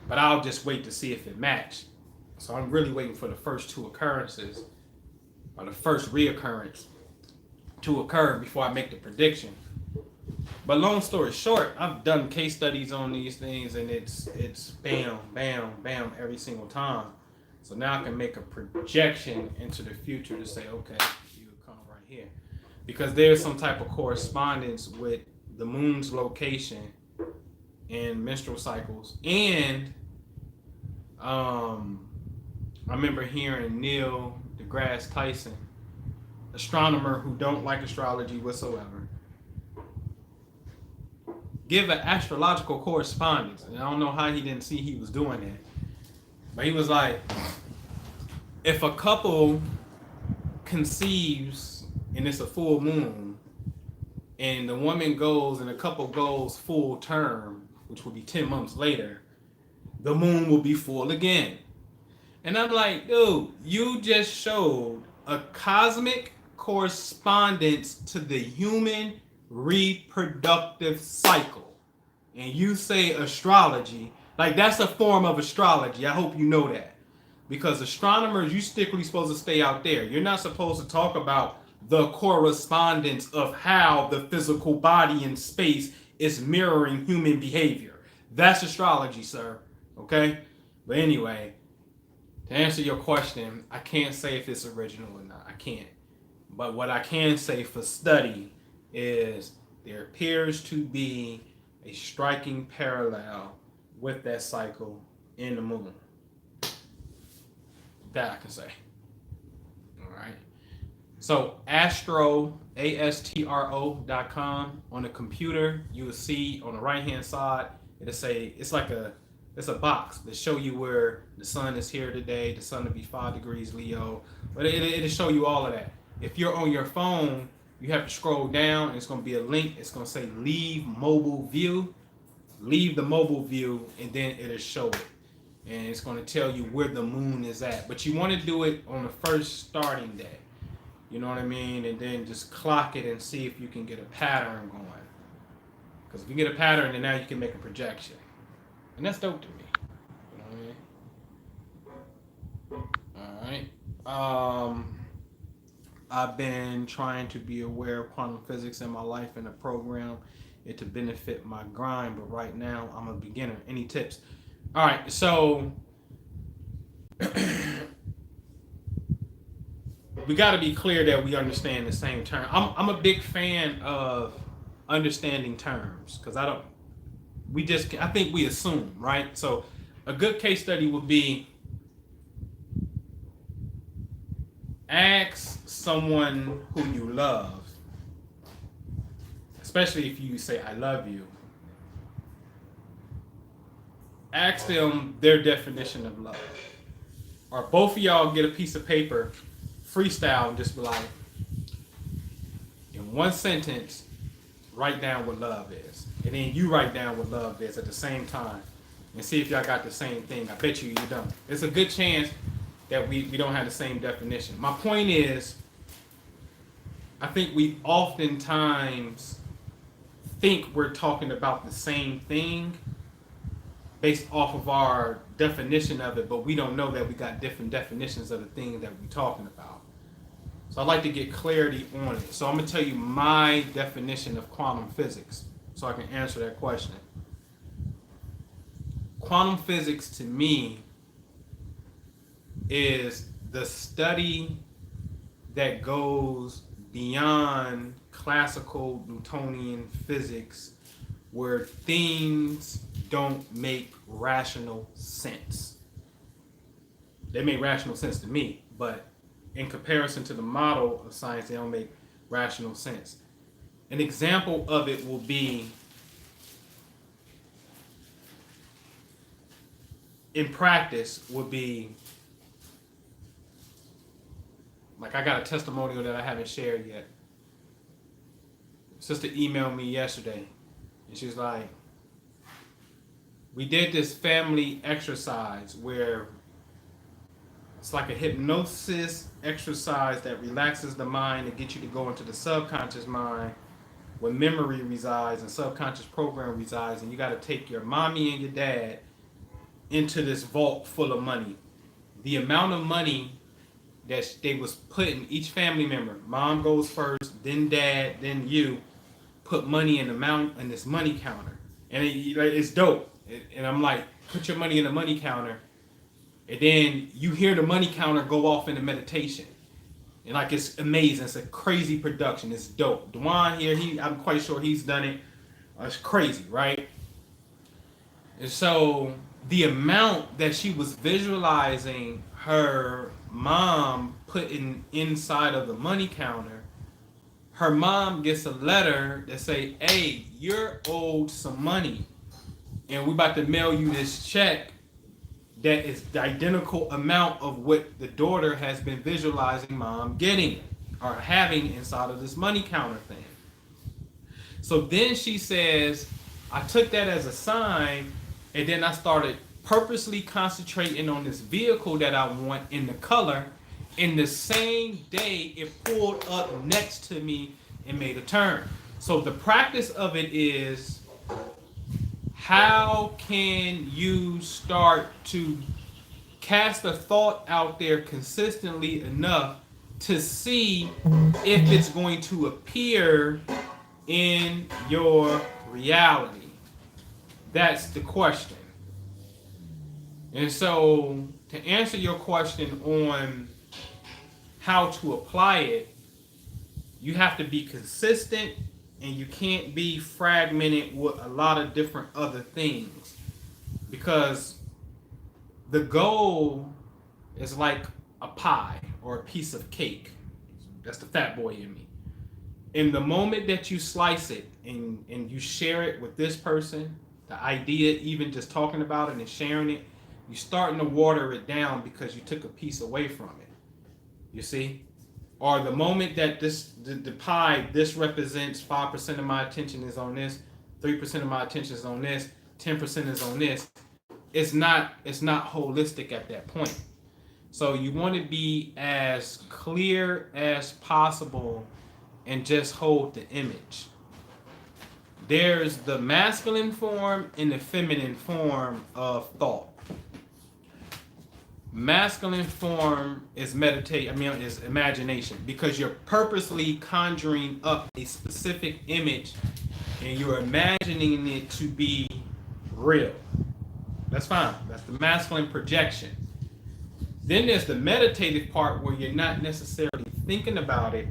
but I'll just wait to see if it matched. So I'm really waiting for the first two occurrences, or the first reoccurrence to occur before I make the prediction. But long story short, I've done case studies on these things, and it's bam, bam, bam every single time. So now I can make a projection into the future to say, okay, you would come right here. Because there's some type of correspondence with the moon's location and menstrual cycles. And I remember hearing Neil deGrasse Tyson, astronomer who don't like astrology whatsoever, give an astrological correspondence. And I don't know how he didn't see he was doing that. But he was like, if a couple conceives and it's a full moon, and the woman goes and the couple goes full term, which will be 10 months later, the moon will be full again. And I'm like, dude, you just showed a cosmic correspondence to the human reproductive cycle. And you say astrology, like that's a form of astrology. I hope you know that. Because astronomers, you strictly supposed to stay out there. You're not supposed to talk about the correspondence of how the physical body in space is mirroring human behavior. That's astrology, sir. Okay? But anyway, to answer your question, I can't say if it's original or not. I can't. But what I can say for study is there appears to be a striking parallel with that cycle in the moon. That I can say. All right. So astro.com on the computer, you will see on the right hand side, it's a box that show you where the sun is here today. The sun will be 5 degrees Leo, but it'll show you all of that. If you're on your phone, you have to scroll down, and it's going to be a link. It's going to say leave mobile view. Leave the mobile view, and then it'll show it. And it's going to tell you where the moon is at. But you want to do it on the first starting day. You know what I mean? And then just clock it and see if you can get a pattern going. Because if you get a pattern, then now you can make a projection. And that's dope to me. You know what I mean? All right. I've been trying to be aware of quantum physics in my life and the program it to benefit my grind, but right now I'm a beginner. Any tips? All right, so we got to be clear that we understand the same term. I'm a big fan of understanding terms because I think we assume, right? So a good case study would be ask someone who you love, especially if you say I love you, ask them their definition of love. Or both of y'all get a piece of paper, freestyle, and just be like, in one sentence, write down what love is. And then you write down what love is at the same time. And see if y'all got the same thing. I bet you don't. It's a good chance that we don't have the same definition. My point is, I think we oftentimes think we're talking about the same thing based off of our definition of it, but we don't know that we got different definitions of the thing that we're talking about. So I'd like to get clarity on it. So I'm going to tell you my definition of quantum physics so I can answer that question. Quantum physics to me is the study that goes beyond classical Newtonian physics where things don't make rational sense. They make rational sense to me, but in comparison to the model of science, they don't make rational sense. An example of it will be in practice would be like I got a testimonial that I haven't shared yet. Sister emailed me yesterday and she's like, we did this family exercise where it's like a hypnosis exercise that relaxes the mind and gets you to go into the subconscious mind where memory resides and subconscious program resides, and you got to take your mommy and your dad into this vault full of money. The amount of money that they was putting, each family member, mom goes first, then dad, then you, put money in this money counter. And it's dope. And I'm like, put your money in the money counter. And then you hear the money counter go off into meditation. And like, it's amazing. It's a crazy production. It's dope. Dwan here, I'm quite sure he's done it. It's crazy, right? And so the amount that she was visualizing her mom putting inside of the money counter, her mom gets a letter that say, hey, you're owed some money. And we're about to mail you this check that is the identical amount of what the daughter has been visualizing mom getting or having inside of this money counter thing. So then she says, I took that as a sign, and then I started purposely concentrating on this vehicle that I want in the color. In the same day, it pulled up next to me and made a turn. So the practice of it is, how can you start to cast a thought out there consistently enough to see if it's going to appear in your reality? That's the question. And so to answer your question on how to apply it, you have to be consistent, and you can't be fragmented with a lot of different other things, because the goal is like a pie or a piece of cake. That's the fat boy in me. In the moment that you slice it and you share it with this person, the idea, even just talking about it and sharing it, you're starting to water it down because you took a piece away from it. You see? Or the moment that the pie, this represents 5% of my attention is on this, 3% of my attention is on this, 10% is on this. It's not holistic at that point. So you want to be as clear as possible and just hold the image. There's the masculine form and the feminine form of thought. Masculine form is is imagination, because you're purposely conjuring up a specific image and you're imagining it to be real. That's fine. That's the masculine projection. Then there's the meditative part where you're not necessarily thinking about it,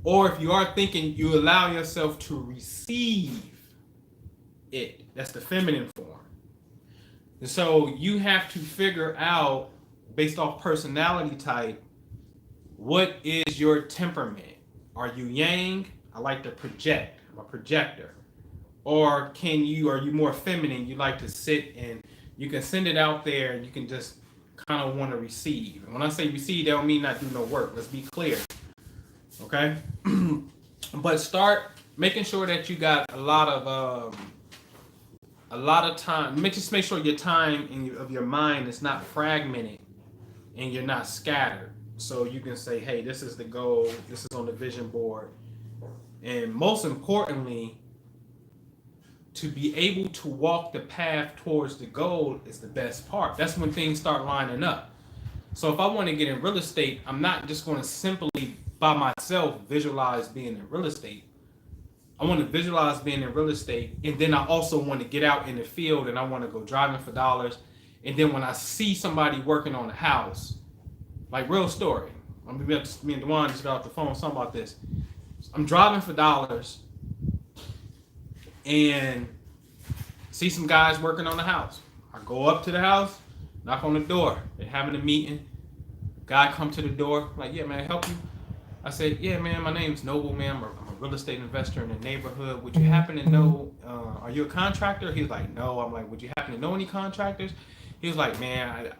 or if you are thinking, you allow yourself to receive it. That's the feminine form. And so you have to figure out, based off personality type, what is your temperament? Are you yang? I like to project. I'm a projector. Or are you more feminine? You like to sit and you can send it out there and you can just kind of want to receive. And when I say receive, that don't mean not do no work. Let's be clear. Okay? But start making sure that you got a lot of time. Just make sure your time of your mind is not fragmented and you're not scattered. So you can say, hey, this is the goal. This is on the vision board. And most importantly, to be able to walk the path towards the goal is the best part. That's when things start lining up. So if I want to get in real estate, I'm not just going to simply by myself visualize being in real estate. I want to visualize being in real estate, and then I also want to get out in the field and I want to go driving for dollars. And then when I see somebody working on a house, like real story, me and Dewan just got off the phone talking about this. I'm driving for dollars and see some guys working on the house. I go up to the house, knock on the door. They're having a meeting. Guy come to the door, like, yeah, man, help you? I said, yeah, man, my name's Noble, man. I'm a real estate investor in the neighborhood. Would you happen to know, are you a contractor? He was like, no. I'm like, would you happen to know any contractors? He was like, man,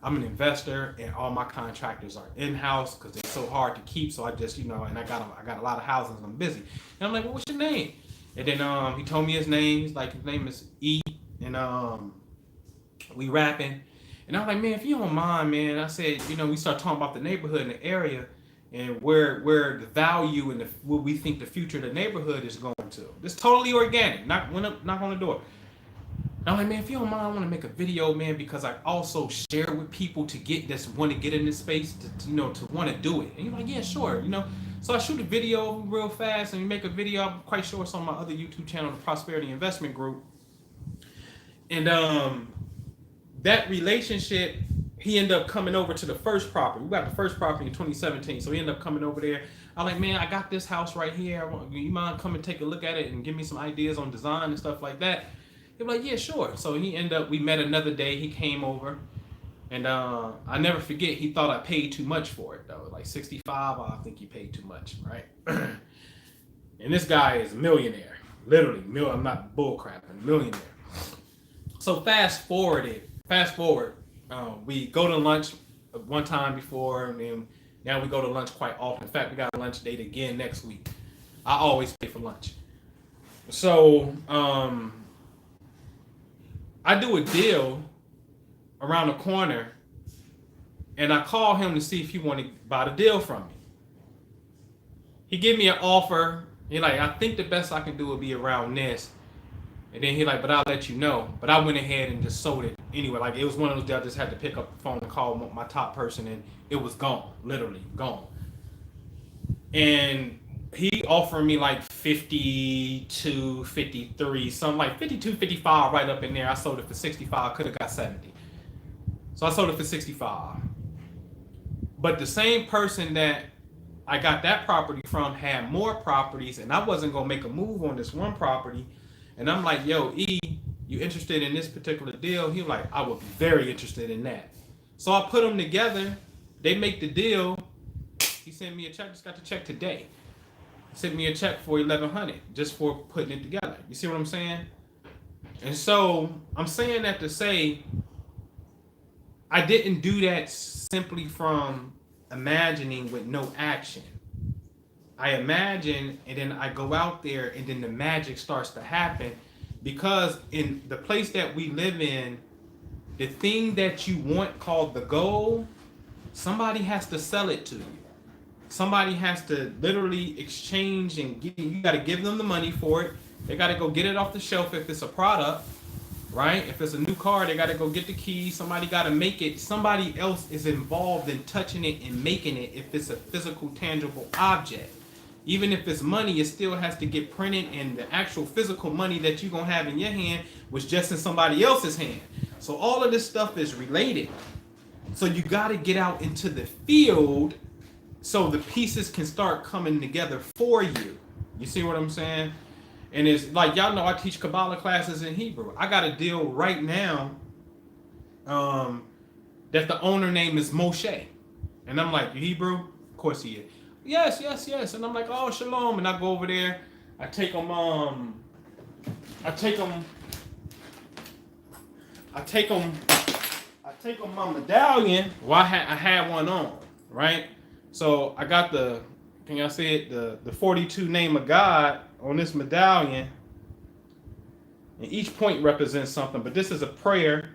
I'm an investor and all my contractors are in-house because they're so hard to keep. So I just, and I got a lot of houses. I'm busy. And I'm like, well, what's your name? And then he told me his name. He's like, his name is E. And we rapping. And I was like, man, if you don't mind, man, I said, we start talking about the neighborhood and the area and where the value and what we think the future of the neighborhood is going to. It's totally organic. Knock on the door. And I'm like, man, if you don't mind, I want to make a video, man, because I also share with people to want to get in this space, to want to do it. And he's like, yeah, sure, So I shoot a video real fast and we make a video. I'm quite sure it's on my other YouTube channel, the Prosperity Investment Group. And that relationship, he ended up coming over to the first property. We got the first property in 2017. So he ended up coming over there. I'm like, man, I got this house right here. You mind come and take a look at it and give me some ideas on design and stuff like that? He was like, yeah, sure. So we met another day. He came over. And I never forget, he thought I paid too much for it, though. Like 65, I think he paid too much, right? And this guy is a millionaire. Literally, I'm not bullcrapping, millionaire. So fast forward, we go to lunch one time before, and then now we go to lunch quite often. In fact, we got a lunch date again next week. I always pay for lunch. So I do a deal around the corner, and I call him to see if he want to buy the deal from me. He give me an offer. He like, I think the best I can do would be around this. And then he like, but I'll let you know. But I went ahead and just sold it anyway. Like, it was one of those deals I just had to pick up the phone and call my top person, and it was gone, literally gone. And he offered me like 52, 53, something like 52, 55 right up in there. I sold it for 65, could have got 70. So I sold it for 65. But the same person that I got that property from had more properties, and I wasn't going to make a move on this one property. And I'm like, yo, E, you interested in this particular deal? He was like, I would be very interested in that. So I put them together. They make the deal. He sent me a check. Just got the check today. He sent me a check for $1,100 just for putting it together. You see what I'm saying? And so I'm saying that to say, I didn't do that simply from imagining with no action. I imagine, and then I go out there, and then the magic starts to happen, because in the place that we live in, the thing that you want called the goal, somebody has to sell it to you. Somebody has to literally exchange, and you got to give them the money for it. They got to go get it off the shelf if it's a product, right? If it's a new car, they got to go get the keys. Somebody got to make it. Somebody else is involved in touching it and making it if it's a physical, tangible object. Even if it's money, it still has to get printed, and the actual physical money that you're going to have in your hand was just in somebody else's hand. So all of this stuff is related. So you got to get out into the field so the pieces can start coming together for you. You see what I'm saying? And it's like, y'all know I teach Kabbalah classes in Hebrew. I got a deal right now that the owner name is Moshe. And I'm like, you Hebrew? Of course he is. Yes, yes, yes. And I'm like, oh, shalom. And I go over there. I take him, I take him my medallion. Well, I had one on, right? So I got can y'all see it? The 42 name of God on this medallion. And each point represents something, but this is a prayer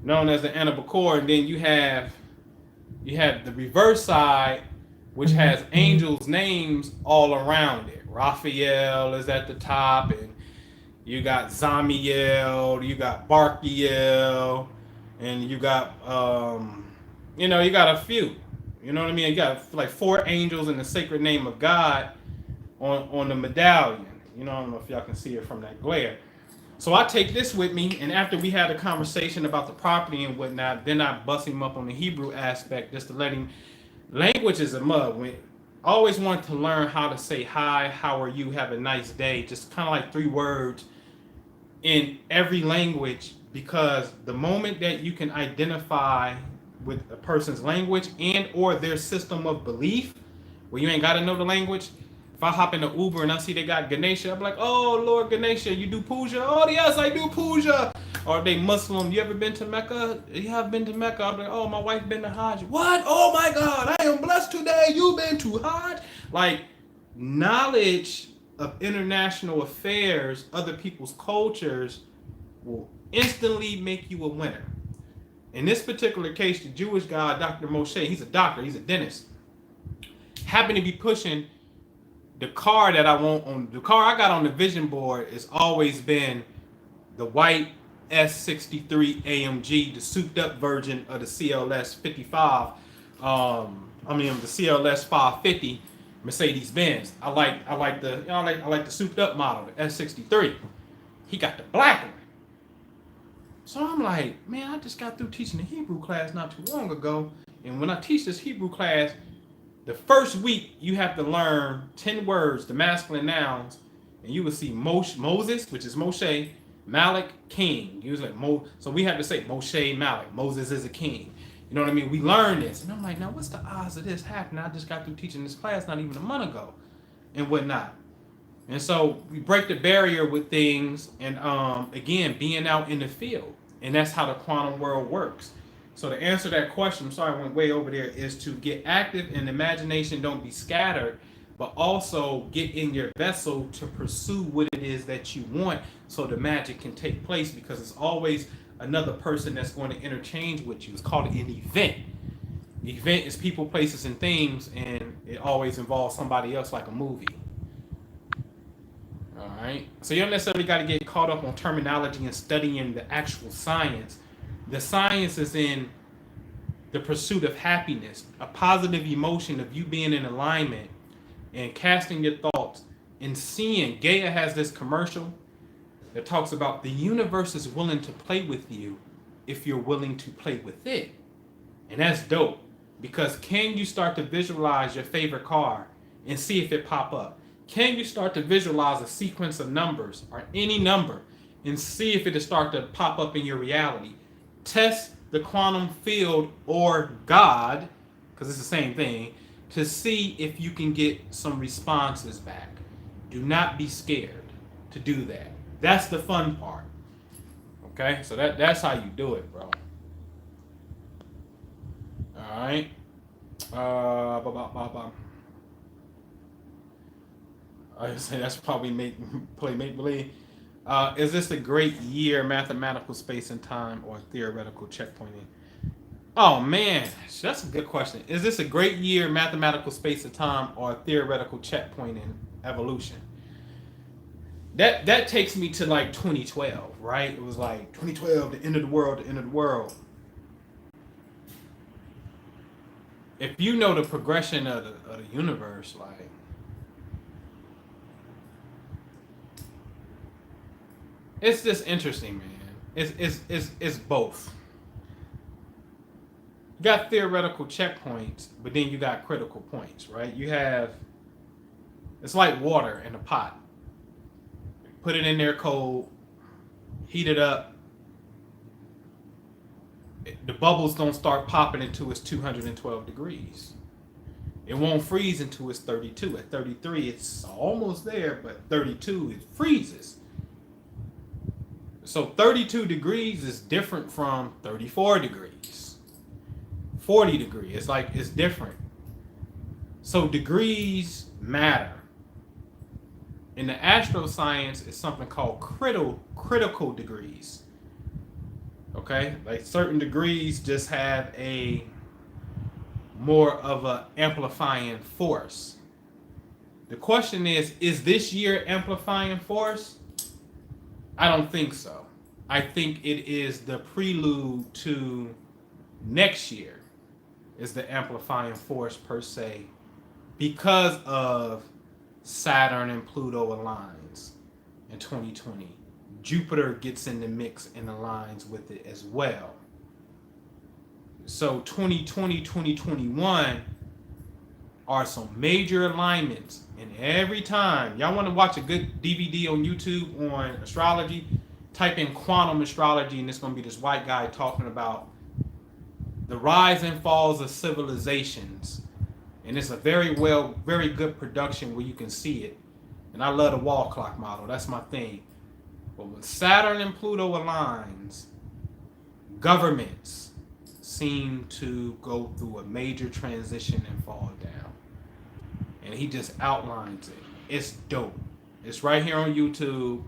known as the Anpu, and then you have the reverse side, which has angels' names all around it. Raphael is at the top, and you got Zamiel, you got Barkiel, and you got you got a few. You know what I mean? You got like 4 angels in the sacred name of God on the medallion. I don't know if y'all can see it from that glare. So I take this with me, and after we had a conversation about the property and whatnot, then I bust him up on the Hebrew aspect just to let him. Language is a mug. I always wanted to learn how to say hi, how are you, have a nice day, just kind of like 3 words in every language, because the moment that you can identify with a person's language and or their system of belief, where you ain't got to know the language. If I hop in the Uber and I see they got Ganesha, I'm like, oh, Lord Ganesha, you do puja? Oh, yes, I do puja. Or they Muslim, you ever been to Mecca? Yeah, I've been to Mecca. I'm like, oh, my wife been to Hajj. What? Oh, my God, I am blessed today. You been to Hajj? Like, knowledge of international affairs, other people's cultures, will instantly make you a winner. In this particular case, the Jewish guy, Dr. Moshe, he's a doctor, he's a dentist, happened to be pushing the car that I want on the car I got on the vision board has always been the white S63 AMG, the souped up version of the CLS 55. The CLS 550 Mercedes Benz. I like the souped up model, the S63. He got the black one. So I'm like, man, I just got through teaching a Hebrew class not too long ago, and when I teach this Hebrew class, the first week, you have to learn 10 words, the masculine nouns, and you will see Moses, which is Moshe, Malik, king. So we have to say Moshe, Malik. Moses is a king. You know what I mean? We learn this. And I'm like, now what's the odds of this happening? I just got through teaching this class not even a month ago and whatnot. And so we break the barrier with things and, again, being out in the field. And that's how the quantum world works. So to answer that question, I'm sorry I went way over there, is to get active and imagination, don't be scattered, but also get in your vessel to pursue what it is that you want so the magic can take place, because it's always another person that's going to interchange with you. It's called an event. The event is people, places, and things, and it always involves somebody else, like a movie. All right? So you don't necessarily got to get caught up on terminology and studying the actual science. The science is in the pursuit of happiness, a positive emotion of you being in alignment and casting your thoughts and seeing. Gaia has this commercial that talks about the universe is willing to play with you if you're willing to play with it. And that's dope, because can you start to visualize your favorite car and see if it pop up? Can you start to visualize a sequence of numbers or any number and see if it'll start to pop up in your reality? Test the quantum field or God, because it's the same thing, to see if you can get some responses back. Do not be scared to do that. That's the fun part. Okay, so that's how you do it, bro. All right. I say that's probably make believe. Is this a great year, mathematical space and time, or theoretical checkpointing? Oh man, that's a good question. Is this a great year, mathematical space and time, or theoretical checkpointing evolution? That takes me to like 2012, right? It was like 2012, the end of the world. If you know the progression of the universe, like, it's just interesting, man. It's both. You got theoretical checkpoints, but then you got critical points, right? It's like water in a pot. put it in there cold, heat it up. The bubbles don't start popping until it's 212 degrees. It won't freeze until it's 32. At 33, it's almost there, but 32, it freezes. So 32 degrees is different from 34 degrees, 40 degrees. It's like, it's different. So degrees matter. In the astroscience, it's something called critical degrees. Okay? Like certain degrees just have a more of an amplifying force. The question is this year amplifying force? I don't think so. I think it is the prelude to next year is the amplifying force per se, because of Saturn and Pluto aligns in 2020. Jupiter gets in the mix and aligns with it as well. So 2020, 2021 are some major alignments. And every time y'all want to watch a good DVD on YouTube on astrology, type in quantum astrology, and it's going to be this white guy talking about the rise and falls of civilizations. And it's a very good production where you can see it. And I love the wall clock model. That's my thing. But when Saturn and Pluto aligns, governments seem to go through a major transition and fall down. And he just outlines it. It's dope. It's right here on YouTube,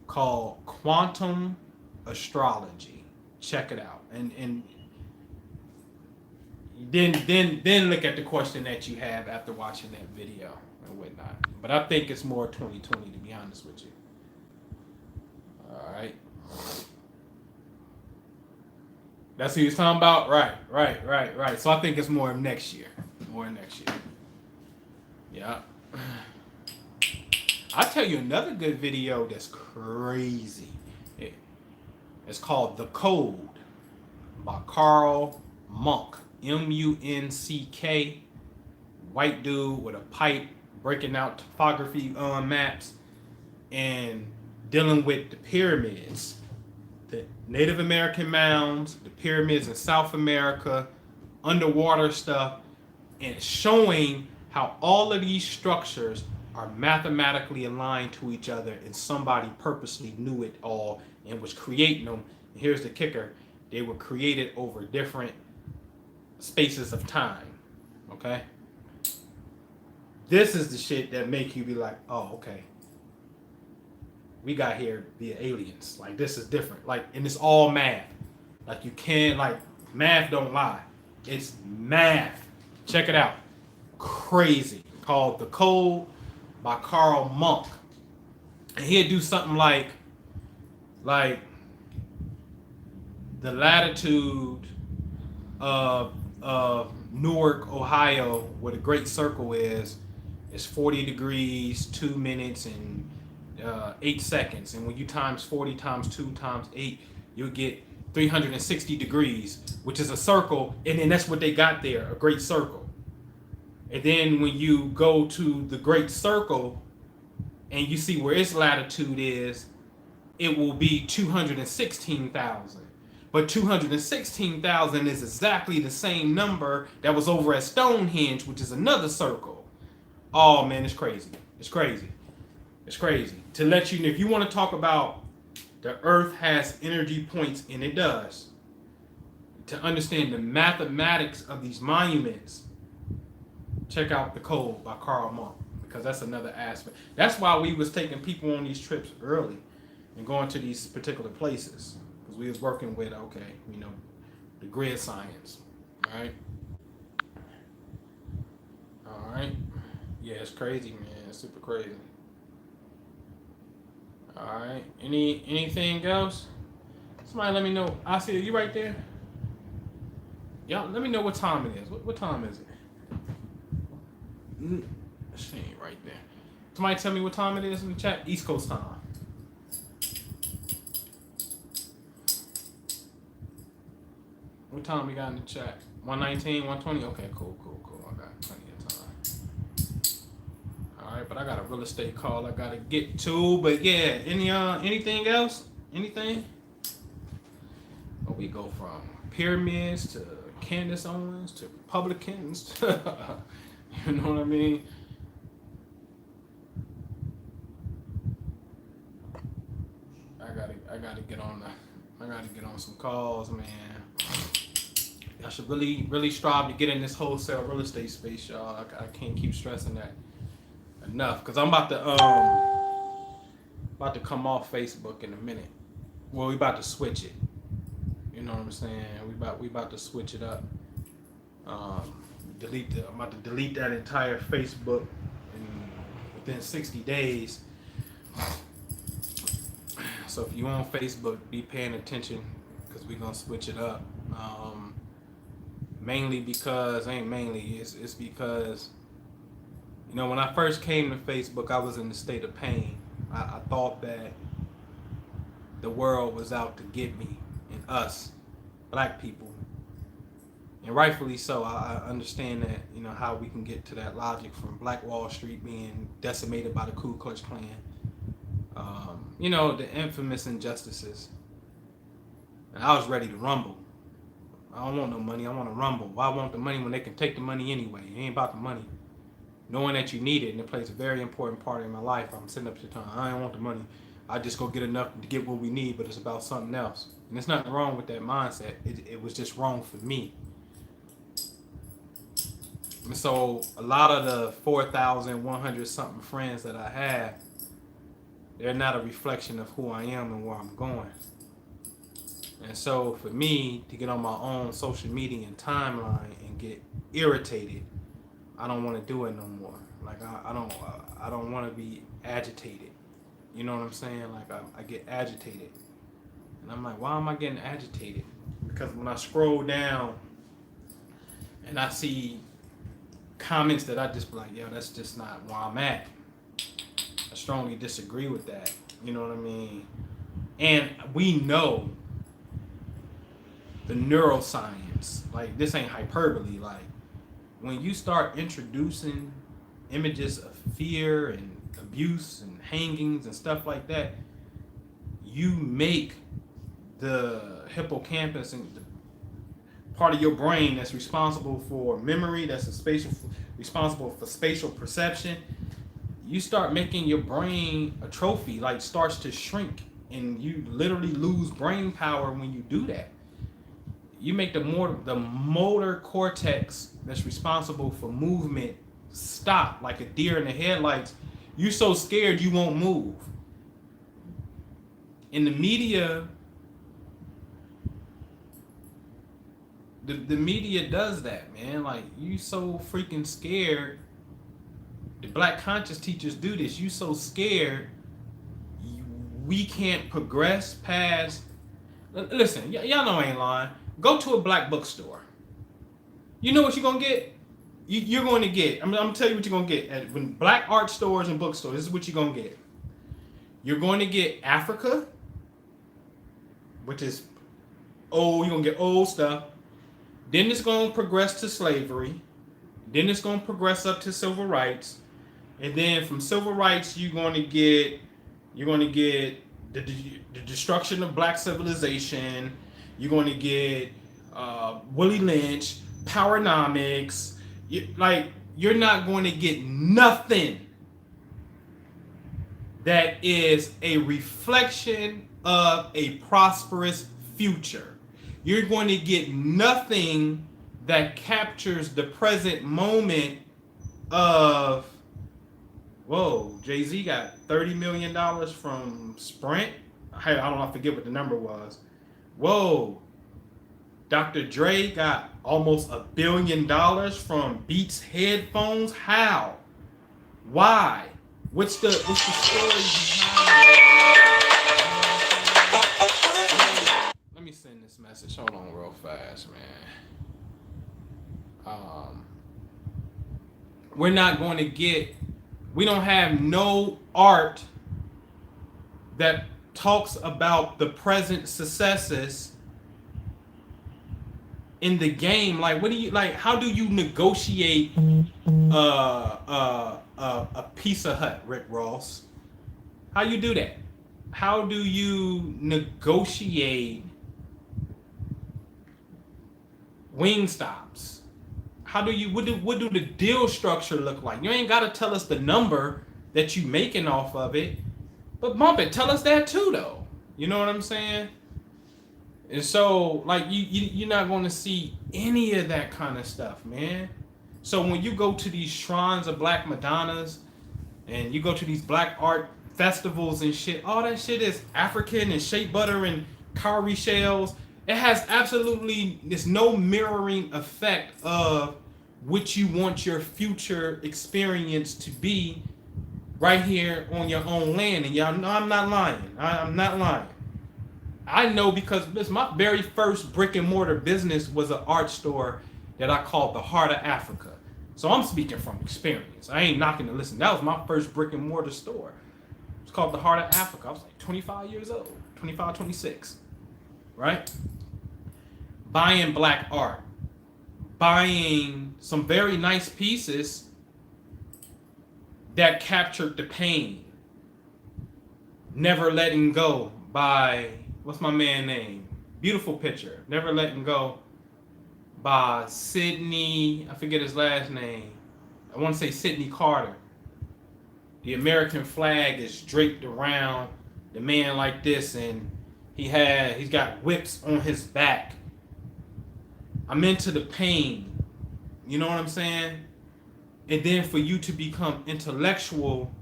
called Quantum Astrology. Check it out. And then look at the question that you have after watching that video and whatnot. But I think it's more 2020, to be honest with you. All right. That's who he was talking about? Right. So I think it's more of next year. Yeah. I'll tell you another good video that's crazy. It's called The Code by Carl Monk. M-U-N-C-K. White dude with a pipe breaking out topography maps and dealing with the pyramids. The Native American mounds, the pyramids in South America, underwater stuff, and showing how all of these structures are mathematically aligned to each other, and somebody purposely knew it all and was creating them. And here's the kicker: they were created over different spaces of time. Okay? This is the shit that make you be like, oh, okay. We got here via aliens. Like, this is different. Like, and it's all math. Like, you can't, like, math don't lie. It's math. Check it out. Crazy. Called The Code by Carl Monk. And he'd do something like the latitude of Newark, Ohio, where the Great Circle is 40 degrees, 2 minutes, and 8 seconds. And when you times 40 times 2 times 8, you'll get 360 degrees, which is a circle. And then that's what they got there, a great circle. And then when you go to the great circle and you see where its latitude is, it will be 216,000. But 216,000 is exactly the same number that was over at Stonehenge, which is another circle. Oh man, it's crazy. It's crazy. It's crazy. To let you know, if you want to talk about the Earth has energy points, and it does, to understand the mathematics of these monuments, check out The Code by Carl Monk, because that's another aspect. That's why we was taking people on these trips early and going to these particular places, because we was working with, okay, you know, the grid science, all right? All right. Yeah, it's crazy, man. It's super crazy. All right. Anything else? Somebody let me know. I see you right there. Y'all, let me know what time it is. What time is it? She ain't right there. Somebody tell me what time it is in the chat. East Coast time. What time we got in the chat? 119, 120? Okay, cool. I got plenty of time. All right, but I got a real estate call I gotta get to. But yeah, anything else? Anything? Well, we go from pyramids to Candace Owens to Republicans. To, you know what I mean? I gotta get on some calls, man. I should really strive to get in this wholesale real estate space, y'all. I can't keep stressing that enough, cause I'm about to come off Facebook in a minute. Well, we about to switch it. You know what I'm saying? We about to switch it up. I'm about to delete that entire Facebook within 60 days. So if you on Facebook, be paying attention, because we're gonna switch it up. Mainly because it's because, you know, when I first came to Facebook, I was in a state of pain. I thought that the world was out to get me and us, black people. And rightfully so. I understand that, you know, how we can get to that logic from Black Wall Street being decimated by the Ku Klux Klan. You know, the infamous injustices. And I was ready to rumble. I don't want no money, I want to rumble. Why want the money when they can take the money anyway? It ain't about the money. Knowing that you need it, and it plays a very important part in my life. I'm sitting up here telling, I don't want the money. I just go get enough to get what we need, but it's about something else. And there's nothing wrong with that mindset. It was just wrong for me. And so a lot of the 4,100 something friends that I have, they're not a reflection of who I am and where I'm going. And so for me to get on my own social media and timeline and get irritated, I don't want to do it no more. Like I don't want to be agitated. You know what I'm saying? Like I get agitated. And I'm like, why am I getting agitated? Because when I scroll down and I see comments that I just be like, yo, that's just not where I'm at. I strongly disagree with that. You know what I mean? And we know the neuroscience. Like, this ain't hyperbole. Like, when you start introducing images of fear and abuse and hangings and stuff like that, you make the hippocampus and the part of your brain that's responsible for memory, responsible for spatial perception, you start making your brain a trophy, like starts to shrink, and you literally lose brain power when you do that. You make the motor cortex that's responsible for movement stop, like a deer in the headlights. You so scared you won't move. In the media, the media does that, man. Like, you so freaking scared. The black conscious teachers do this. You so scared, we can't progress past. Listen, y'all know I ain't lying. Go to a black bookstore. You know what you're gonna get? You're going to get. I'm gonna tell you what you're gonna get at when black art stores and bookstores. This is what you're gonna get. You're going to get Africa, which is old. You're gonna get old stuff. Then it's gonna progress to slavery. Then it's gonna progress up to civil rights, and then from civil rights you're gonna get the destruction of black civilization. You're going to get Willie Lynch, Powernomics. You're not going to get nothing that is a reflection of a prosperous future. You're going to get nothing that captures the present moment of, whoa, Jay-Z got $30 million from Sprint. I don't know, I forget what the number was. Whoa, Dr. Dre got almost $1 billion from Beats headphones. How? Why? What's the story behind it? Let me send this message. Hold on real fast, man. We're not going to get, we don't have no art that talks about the present successes in the game. Like, what do you like? How do you negotiate a Pizza Hut, Rick Ross? How you do that? How do you negotiate Wingstops? How do you what do the deal structure look like? You ain't gotta tell us the number that you making off of it, but bump it. Tell us that too, though. You know what I'm saying? And so, like, you're not going to see any of that kind of stuff, man. So when you go to these shrines of Black Madonnas, and you go to these black art festivals and shit, all that shit is African and shea butter and cowrie shells. It has absolutely, there's no mirroring effect of what you want your future experience to be right here on your own land. And y'all know I'm not lying. I'm not lying. I know because this my very first brick and mortar business was an art store that I called the Heart of Africa. So I'm speaking from experience. I ain't knocking to listen. That was my first brick and mortar store. It's called the Heart of Africa. I was like 25 years old, 25, 26, right? Buying black art, buying some very nice pieces that captured the pain. Never Letting Go by, what's my man name? Beautiful picture. Never Letting Go by Sidney, I forget his last name. I want to say Sidney Carter. The American flag is draped around the man like this, and he's got whips on his back. I'm into the pain. You know what I'm saying? And then for you to become intellectual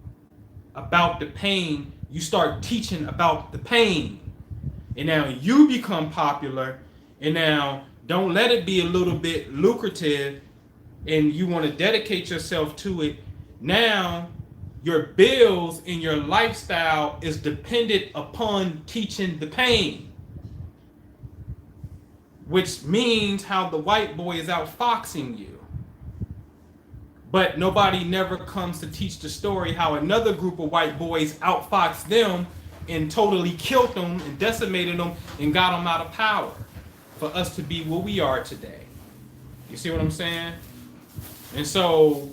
about the pain, you start teaching about the pain. And now you become popular, and now don't let it be a little bit lucrative and you want to dedicate yourself to it. Now your bills and your lifestyle is dependent upon teaching the pain, which means how the white boy is outfoxing you. But nobody never comes to teach the story how another group of white boys outfoxed them and totally killed them and decimated them and got them out of power for us to be what we are today. You see what I'm saying? And so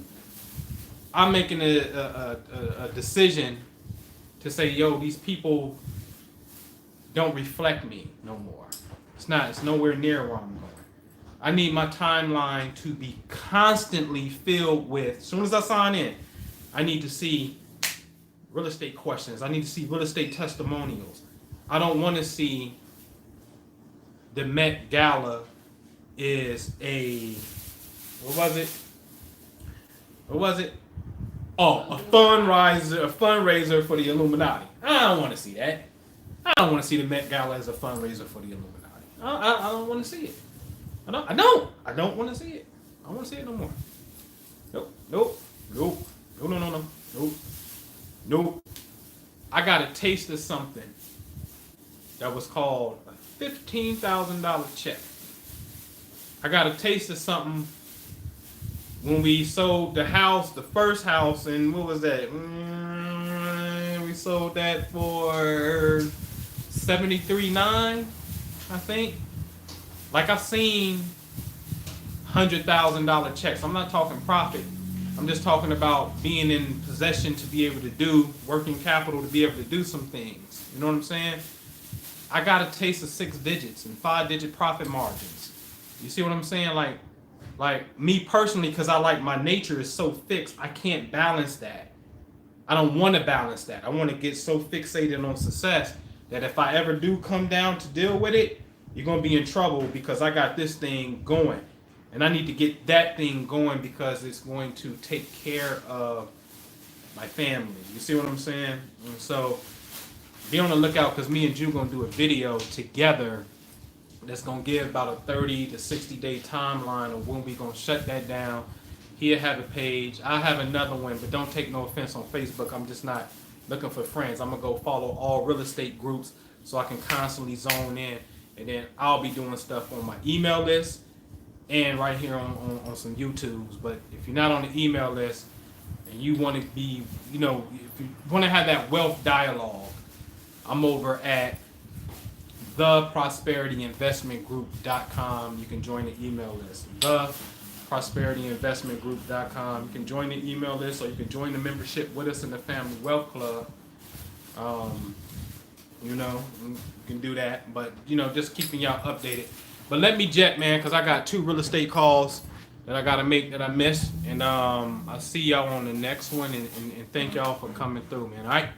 I'm making a decision to say, yo, these people don't reflect me no more. It's nowhere near where I'm going. I need my timeline to be constantly filled with, as soon as I sign in, I need to see real estate questions. I need to see real estate testimonials. I don't want to see the Met Gala is a, what was it? Oh, a fundraiser for the Illuminati. I don't want to see that. I don't want to see the Met Gala as a fundraiser for the Illuminati. I don't want to see it. I don't want to see it. I don't want to see it no more. Nope. I got a taste of something that was called a $15,000 check. I got a taste of something when we sold the house, the first house, and what was that? We sold that for $73,900, I think. Like, I've seen $100,000 checks. I'm not talking profit. I'm just talking about being in possession to be able to do working capital, to be able to do some things. You know what I'm saying? I got a taste of 6 digits and 5-digit profit margins. You see what I'm saying? Like me personally, because I like my nature is so fixed, I can't balance that. I don't want to balance that. I want to get so fixated on success that if I ever do come down to deal with it, you're going to be in trouble because I got this thing going. And I need to get that thing going because it's going to take care of my family. You see what I'm saying? And so be on the lookout because me and Ju going to do a video together that's going to give about a 30 to 60 day timeline of when we going to shut that down. He'll have a page. I have another one, but don't take no offense on Facebook. I'm just not looking for friends. I'm going to go follow all real estate groups so I can constantly zone in. And then I'll be doing stuff on my email list and right here on some YouTubes. But if you're not on the email list and you want to be, if you want to have that wealth dialogue, I'm over at theprosperityinvestmentgroup.com. You can join the email list. Theprosperityinvestmentgroup.com. You can join the email list, or you can join the membership with us in the Family Wealth Club. Um, you can do that, but just keeping y'all updated. But let me jet, man, because I got 2 real estate calls that I gotta make that I missed, and I'll see y'all on the next one, and thank y'all for coming through, man. All right.